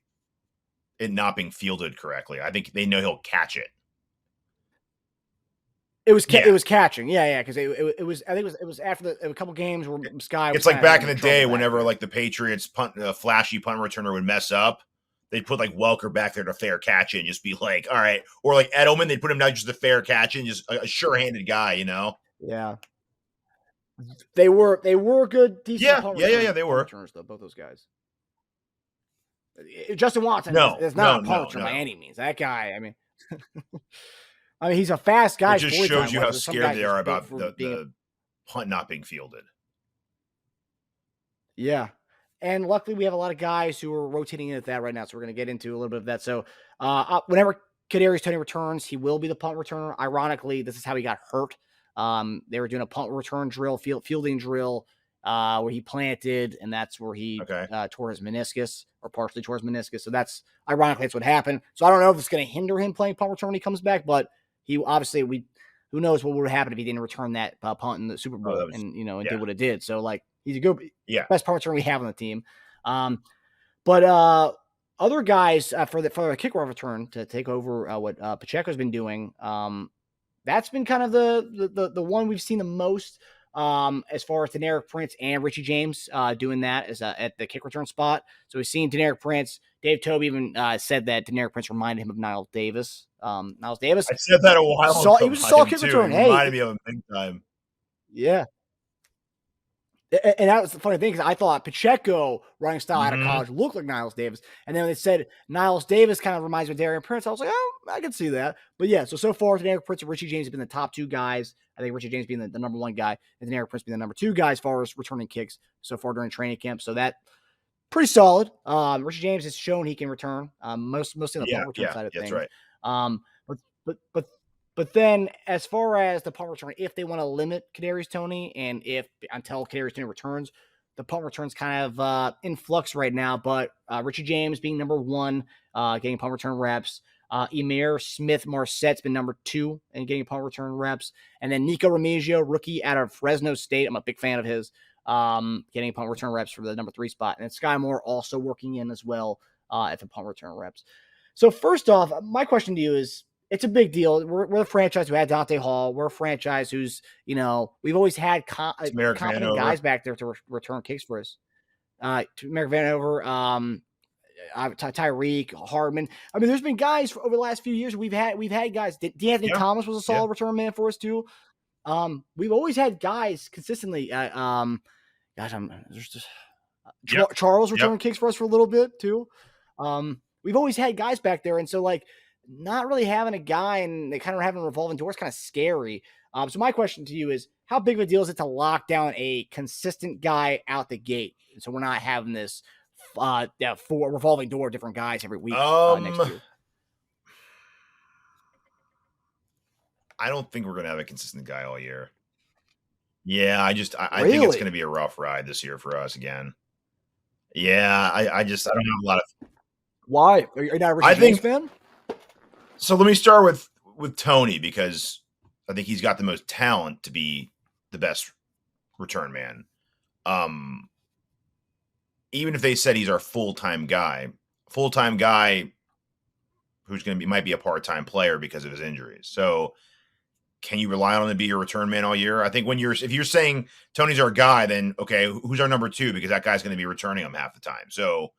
it not being fielded correctly. I think they know he'll catch it. It was catching, because it was. I think it was after a couple games where Skyy. It's like back in the day, whenever like the Patriots flashy punt returner would mess up, they'd put like Welker back there to fair catch it and just be like, all right, or like Edelman, they'd put him down just a fair catch and just a sure-handed guy, you know? Yeah, they were good. Decent punt returners, they were returners though, both those guys. Justyn Watson is not a punt returner by any means. That guy, I mean. He's a fast guy. It just shows you how scared they are about the punt not being fielded. Yeah. And luckily, we have a lot of guys who are rotating in at that right now, so we're going to get into a little bit of that. So whenever Kadarius Toney returns, he will be the punt returner. Ironically, this is how he got hurt. They were doing a punt return drill, fielding drill, where he planted, and that's where he tore his meniscus, or partially tore his meniscus. So that's what happened. So I don't know if it's going to hinder him playing punt return when he comes back, but he obviously who knows what would happen if he didn't return that punt in the Super Bowl and did what it did. So like he's a good best punt return we have on the team. But other guys for the kickoff return to take over what Pacheco's been doing. That's been kind of the one we've seen the most. as far as Deneric Prince and Richie James doing that as at the kick return spot. So we've seen Deneric Prince. Dave Toby even said that Deneric Prince reminded him of Niles Davis. Niles Davis. I said that a while ago. He was a solid kick return. He reminded me of him big time. Yeah. And that was the funny thing, because I thought Pacheco running style out of college looked like Niles Davis. And then when they said Niles Davis kind of reminds me of Darian Prince, I was like, oh, I can see that. But yeah, so far, Deneric Prince and Richie James have been the top two guys. I think Richie James being the number one guy, and Deneric Prince being the number two guy as far as returning kicks so far during training camp. So that pretty solid. Richie James has shown he can return, mostly on the punt return side of things. That's right. But then, as far as the punt return, if they want to limit Kadarius Toney, and until Kadarius Toney returns, the punt return's kind of in flux right now. But Richie James being number one, getting punt return reps. Emir Smith-Marsette's been number two in getting punt return reps. And then Nico Remigio, rookie out of Fresno State. I'm a big fan of his, getting punt return reps for the number three spot. And then Skyy Moore also working in as well at the punt return reps. So first off, my question to you is, it's a big deal. We're a franchise who had Dante Hall. We're a franchise who's, we've always had competent guys back there to return kicks for us. Merrick Vanover, Tyreek, Hardman. I mean, there's been guys over the last few years. We've had guys. D'Anthony Thomas was a solid return man for us too. We've always had guys consistently. Charles returning kicks for us for a little bit too. We've always had guys back there, and so not really having a guy and they kind of having revolving doors kind of scary. So my question to you is, how big of a deal is it to lock down a consistent guy out the gate? And so we're not having this four revolving door, different guys every week next year. I don't think we're going to have a consistent guy all year. Yeah, I think it's going to be a rough ride this year for us again. Yeah, I don't have a lot of. Why? Are you not a Richie James fan? So let me start with Toney, because I think he's got the most talent to be the best return man. Even if they said he's our full-time guy who's going to might be a part-time player because of his injuries. So can you rely on him to be your return man all year? I think if you're saying Toney's our guy, then okay, who's our number two? Because that guy's going to be returning him half the time. So.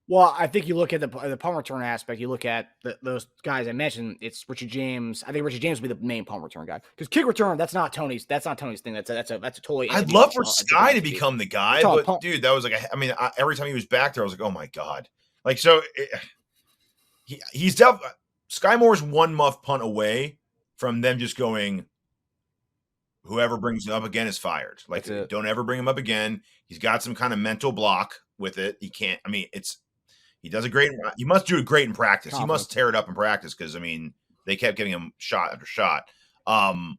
Well, I think you look at the punt return aspect. You look at those guys I mentioned. It's Richie James. I think Richie James will be the main punt return guy, because kick return, that's not Toney's thing. That's a totally. I'd love for Skyy to become the guy, but dude, that was every time he was back there, I was like, oh my god, he's definitely Skyy Moore's one muff punt away from them just going, whoever brings him up again is fired. Don't ever bring him up again. He's got some kind of mental block with it. He can't. He does he must do it great in practice. He must tear it up in practice, because they kept giving him shot after shot. I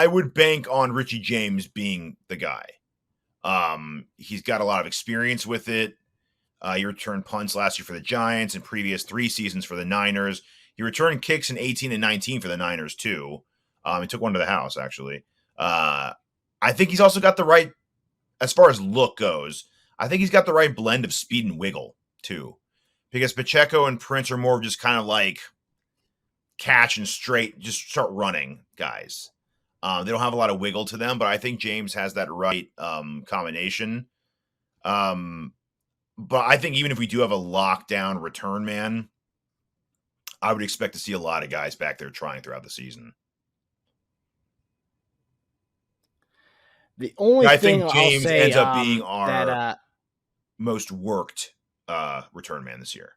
would bank on Richie James being the guy. He's got a lot of experience with it. He returned punts last year for the Giants and previous 3 seasons for the Niners. He returned kicks in 18 and 19 for the Niners too. He took one to the house, actually. I think he's also got the right, as far as look goes, I think he's got the right blend of speed and wiggle too, because Pacheco and Prince are more just kind of catch and straight, just start running guys. They don't have a lot of wiggle to them, but I think James has that right combination. But I think even if we do have a lockdown return man, I would expect to see a lot of guys back there trying throughout the season. The only I thing think James ends up being our most worked return man this year.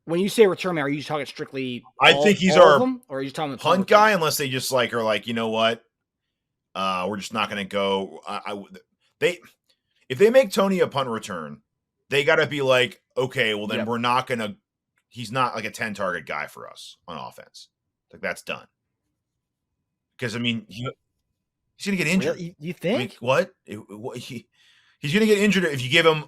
When you say return man, are you talking strictly? I think he's our or are you talking punt guy? Unless they just are like, you know what, we're just not going to go. If they make Toney a punt return, they got to be like, okay, well then we're not going to. He's not like a 10 target guy for us on offense. That's done. Because he's going to get injured. Really? You think? What? He's going to get injured if you give him,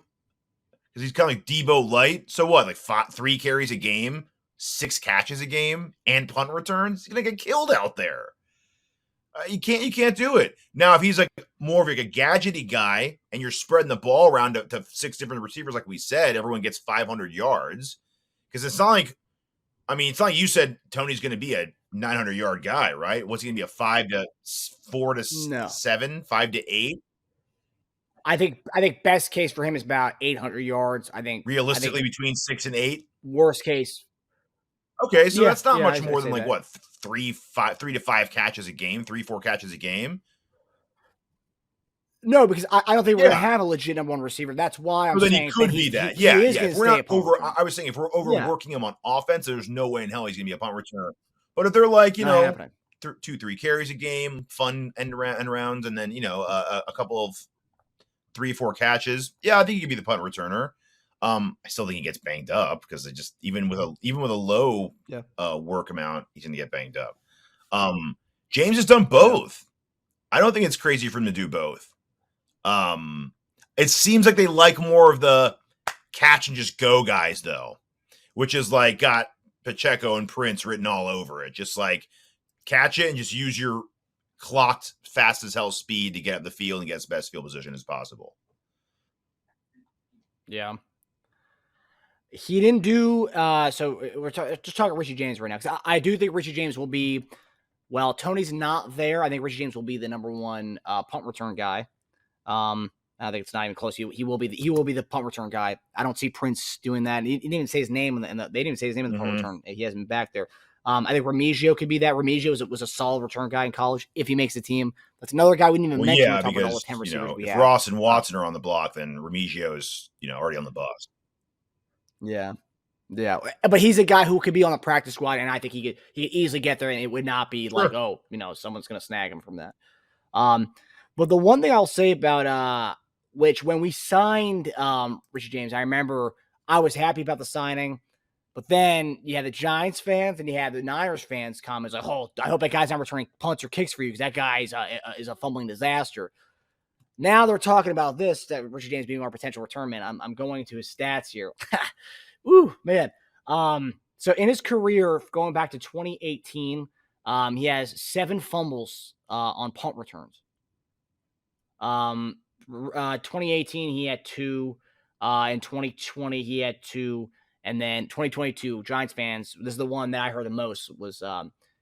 because he's kind of like Debo light. So what? 3 carries a game, 6 catches a game, and punt returns. He's going to get killed out there. You can't do it. Now, if he's more of a gadgety guy, and you're spreading the ball around to 6 different receivers, like we said, everyone gets 500 yards. Because it's not like I mean, it's not like you said Tony's going to be a 900-yard guy, right? What's he going to be, a 5 to 4 to No. 7, 5 to 8? I think best case for him is about 800 yards. I think realistically between 6 and 8. Worst case. Okay, so that's not much I'd more say than like that. what, 3 to 5 catches a game, 3-4 catches a game. No, because I don't think we're Yeah. gonna have a legit number one receiver. That's why I'm Well, then saying he could be that. Yeah, he is yeah. gonna If we're stay not a punt over, returner. I was saying if we're overworking him on offense, there's no way in hell he's gonna be a punt returner. But if they're like, you Not know, happening. 2-3 carries a game, fun end rounds, and then a couple of 3-4 catches, yeah, I think he could be the punt returner. I still think he gets banged up because it just even with a low work amount, he's gonna get banged up. James has done both. I don't think it's crazy for him to do both. It seems like they like more of the catch and just go guys though, which is like got Pacheco and Prince written all over it. Just like catch it and just use your clocked fast as hell speed to get up the field and get as best field position as possible. Yeah. He didn't do so we're just talking Richie James right now, because I do think Richie James will be, well, Tony's not there. I think Richie James will be the number one punt return guy. I think it's not even close. He will be the punt return guy. I don't see Prince doing that. He didn't even say his name, they didn't even say his name in the punt return. He hasn't been back there. I think Remigio could be that. Remigio was a solid return guy in college if he makes the team. That's another guy we didn't even mention. Yeah, because all the 10 receivers we if have. Ross and Watson are on the block, then Remigio's already on the bus. Yeah. Yeah. But he's a guy who could be on the practice squad, and I think he could easily get there, and it would not be like, someone's gonna snag him from that. But the one thing I'll say about which when we signed Richie James, I remember I was happy about the signing, but then you had the Giants fans and you had the Niners fans comments like, "Oh, I hope that guy's not returning punts or kicks for you because that guy is a fumbling disaster." Now they're talking about this, that Richie James being our potential return man. I'm going to his stats here. Ooh, man. So in his career, going back to 2018, he has 7 fumbles on punt returns. 2018 he had 2. In 2020 he had 2, and then 2022 Giants fans. This is the one that I heard the most was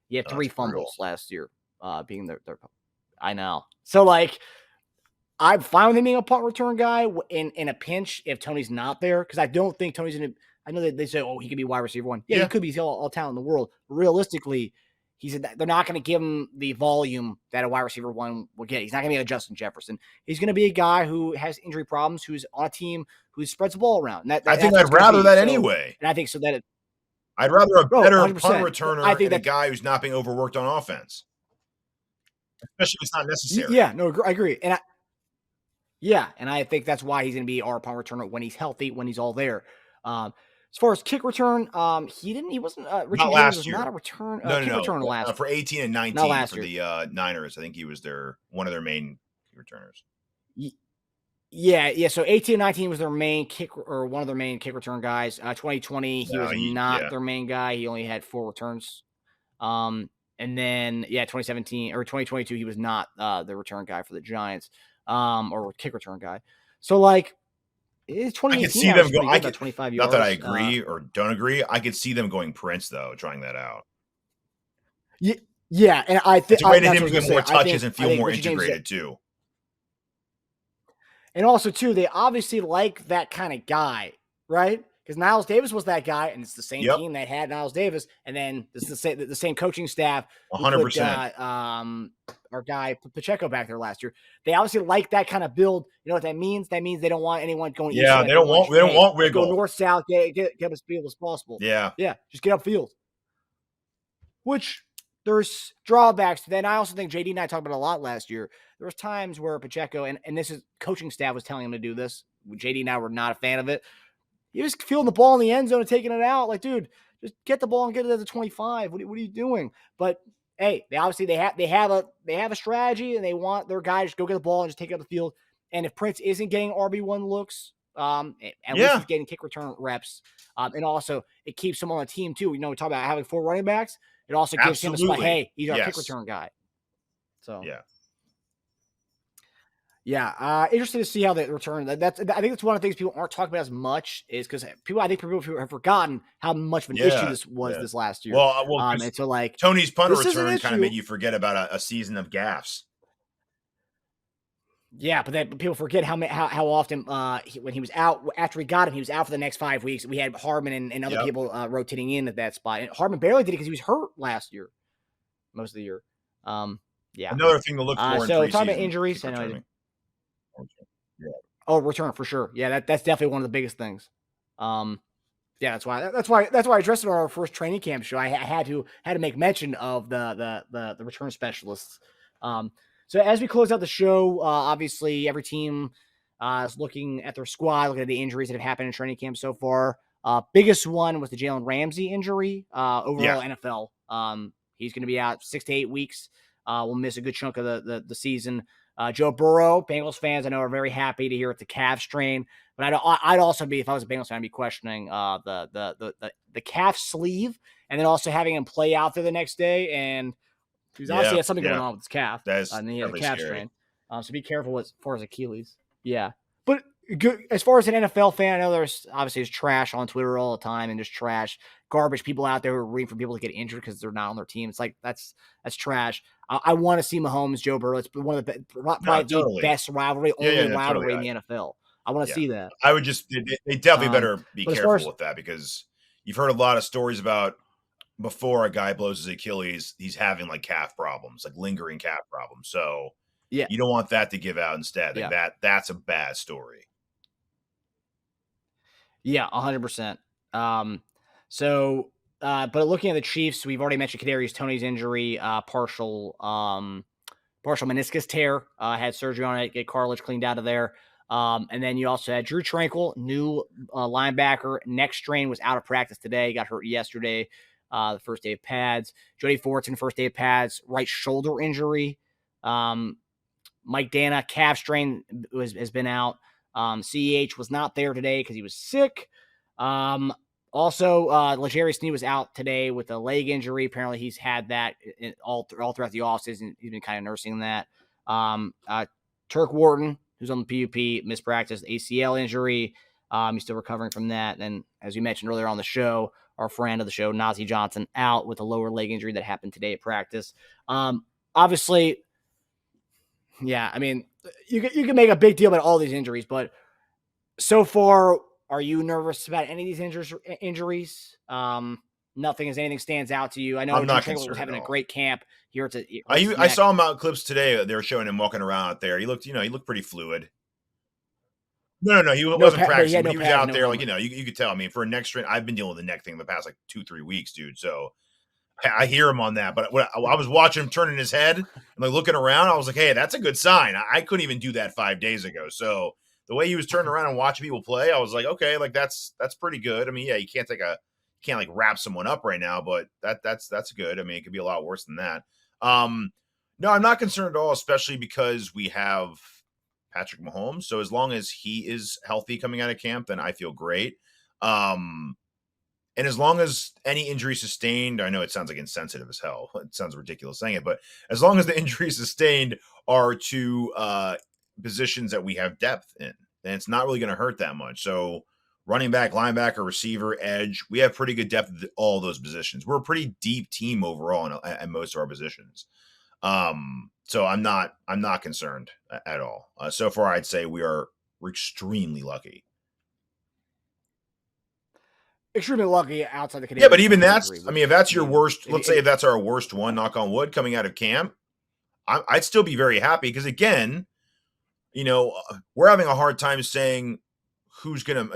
he had 3 fumbles last year. Being their I know. So like, I'm fine with him being a punt return guy in a pinch if Tony's not there, because I don't think Tony's in. I know that they say, "Oh, he could be wide receiver 1." Yeah, he could be. He's all talent in the world. Realistically, they're not going to give him the volume that a wide receiver 1 will get. He's not going to be a Justyn Jefferson. He's going to be a guy who has injury problems, who's on a team who spreads the ball around. I think I'd rather that anyway. And I think so that I'd rather a better 100%. punt returner than a guy who's not being overworked on offense, especially if it's not necessary. Yeah, no, I agree. And I think that's why he's going to be our punt returner when he's healthy, when he's all there. As far as kick return, he wasn't. Richie James was not a return. Kick returner last for 18 and 19 for the Niners. I think he was one of their main returners. Yeah. So 18 and 19 was their main kick, or one of their main kick return guys. 2020 he was not their main guy. He only had 4 returns. And then 2017 or 2022 he was not the return guy for the Giants, or kick return guy. So like, it's 2018. I could see them go. 25 yards. Not that I agree or don't agree. I could see them going Prince though, trying that out. Yeah, and I think it's a way to him to get more touches and feel more integrated too. And also too, they obviously like that kind of guy, right? Because Niles Davis was that guy, and it's the same team that had Niles Davis, and then it's the same coaching staff. 100%. Our guy Pacheco back there last year. They obviously like that kind of build. You know what that means? That means they don't want anyone going. Yeah, they don't want wiggle. Go north south, get as field as possible. Yeah, just get upfield. Which there's drawbacks to that. And I also think JD and I talked about a lot last year. There was times where Pacheco and this is coaching staff was telling him to do this. JD and I were not a fan of it. He was fielding the ball in the end zone and taking it out. Like, dude, just get the ball and get it at the 25. What are you doing? But hey, they have a strategy, and they want their guys to go get the ball and just take it out the field. And if Prince isn't getting RB1 looks, at least he's getting kick return reps. And also it keeps him on the team too. We talk about having 4 running backs. It also gives him a spot. Hey, he's our kick return guy. So Yeah, interesting to see how they return. I think that's one of the things people aren't talking about as much is because I think people have forgotten how much of an issue this was this last year. Well, And so like Tony's punter this is an return kind of issue. made you forget about a season of gaffes. Yeah, but then people forget how often when he was out after we got him, he was out for the next 5 weeks. We had Hardman and other people rotating in at that spot, and Hardman barely did it because he was hurt last year, most of the year. Yeah. Another thing to look for in so talking about preseason, injuries, keep I know. returning. Oh, return for sure. Yeah, that's definitely one of the biggest things. Yeah, that's why I addressed it on our first training camp show. I had to make mention of the return specialists. So as we close out the show, obviously every team is looking at their squad, looking at the injuries that have happened in training camp so far. Biggest one was the Jalen Ramsey injury. Overall NFL, he's going to be out 6 to 8 weeks. We'll miss a good chunk of the season. Joe Burrow, Bengals fans, I know are very happy to hear it's a calf strain, but I'd also be, if I was a Bengals fan, I'd be questioning the calf sleeve, and then also having him play out there the next day. And he's obviously had something going on with his calf, and he had a calf strain. So be careful as far as Achilles. Yeah, but good as far as an NFL fan, I know there's obviously trash on Twitter all the time and just trash, garbage people out there who are rooting for people to get injured because they're not on their team. It's like that's trash. I want to see Mahomes, Joe Burrow. It's one of the probably the best rivalry, rivalry in the NFL. I want to see that. I would just they definitely better be careful with that because you've heard a lot of stories about before a guy blows his Achilles, he's having like calf problems, like lingering calf problems. So you don't want that to give out instead. Like that's a bad story. Yeah, 100%. But looking at the Chiefs, we've already mentioned Kadarius Toney's injury, partial meniscus tear, had surgery on it, get cartilage cleaned out of there. And then you also had Drew Tranquil, new linebacker, neck strain, was out of practice today, got hurt yesterday, the first day of pads. Jody Fortson, first day of pads, right shoulder injury. Mike Dana, calf strain, has been out. CEH was not there today because he was sick. Also, L'Jarius Sneed was out today with a leg injury. Apparently, he's had that all throughout the offseason. He's been kind of nursing that. Turk Wharton, who's on the PUP, mispracticed ACL injury. He's still recovering from that. And as we mentioned earlier on the show, our friend of the show, Najee Johnson, out with a lower leg injury that happened today at practice. Obviously, yeah, I mean, you can make a big deal about all these injuries, but so far, are you nervous about any of these injuries? Nothing as anything stands out to you. I know I'm not concerned was having a great camp here. I saw him out clips today. They were showing him walking around out there. He looked pretty fluid. No, he wasn't practicing. He was out there, like, you could tell. I mean, for a neck strain, I've been dealing with the neck thing the past like 2-3 weeks, dude. So I hear him on that. But when I was watching him turning his head and like looking around, I was like, hey, that's a good sign. I couldn't even do that 5 days ago. So the way he was turning around and watching people play, I was like, okay, like that's pretty good. I mean, yeah, you can't like wrap someone up right now, but that's good. I mean, it could be a lot worse than that. No, I'm not concerned at all, especially because we have Patrick Mahomes. So as long as he is healthy coming out of camp, then I feel great. And as long as any injury sustained, I know it sounds like insensitive as hell. It sounds ridiculous saying it, but as long as the injuries sustained are to positions that we have depth in, then it's not really going to hurt that much. So running back, linebacker, receiver, edge, we have pretty good depth at all those positions. We're a pretty deep team overall in most of our positions. So I'm not concerned at all. So far, I'd say we're extremely lucky. Extremely lucky outside the Canadian. Yeah, but even that's, if that's your worst, let's say if that's our worst one, knock on wood, coming out of camp, I'd still be very happy because, again, we're having a hard time saying who's gonna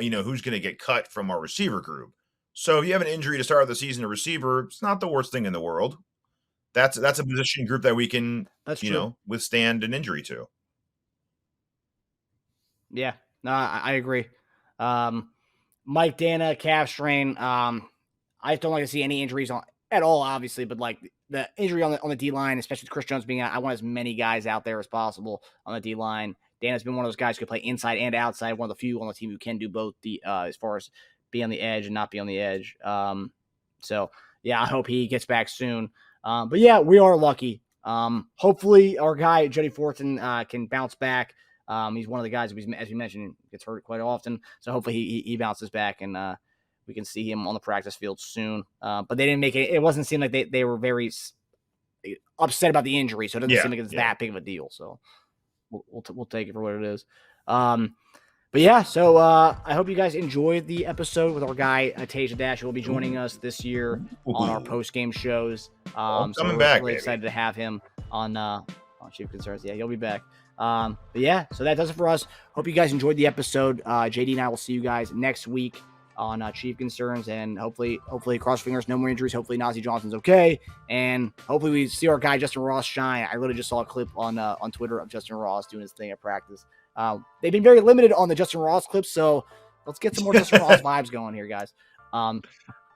get cut from our receiver group. So if you have an injury to start the season, a receiver, it's not the worst thing in the world. That's a position group that we can, withstand an injury to. Yeah, no, I agree. Mike Dana, calf strain. I don't like to see any injuries at all, obviously, but like the injury on the D line, especially with Chris Jones being out, I want as many guys out there as possible on the D line. Dana's been one of those guys who can play inside and outside, one of the few on the team who can do both as far as be on the edge and not be on the edge. So yeah, I hope he gets back soon. But yeah, we are lucky. Hopefully our guy Jody Fortson can bounce back He's one of the guys, as we mentioned, gets hurt quite often. So hopefully he bounces back and we can see him on the practice field soon. But they didn't make it. It wasn't seem like they were very upset about the injury, so it doesn't seem like it's that big of a deal. So we'll take it for what it is. But yeah, so I hope you guys enjoyed the episode with our guy Teja Dash, who will be joining us this year on our post game shows. So we're back, really excited to have him on Chief Concerns. Yeah, he'll be back. But yeah, so that does it for us. Hope you guys enjoyed the episode. JD and I will see you guys next week on Chief Concerns, and hopefully cross fingers, no more injuries. Hopefully Najee Johnson's okay, and hopefully we see our guy Justyn Ross shine. I literally just saw a clip on Twitter of Justyn Ross doing his thing at practice. They've been very limited on the Justyn Ross clips, so let's get some more Justyn Ross vibes going here, guys. All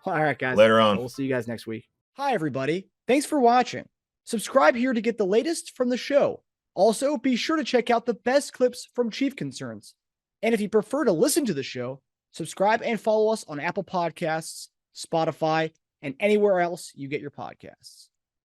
right, guys. Later on. We'll see you guys next week. Hi, everybody. Thanks for watching. Subscribe here to get the latest from the show. Also, be sure to check out the best clips from Chief Concerns. And if you prefer to listen to the show, subscribe and follow us on Apple Podcasts, Spotify, and anywhere else you get your podcasts.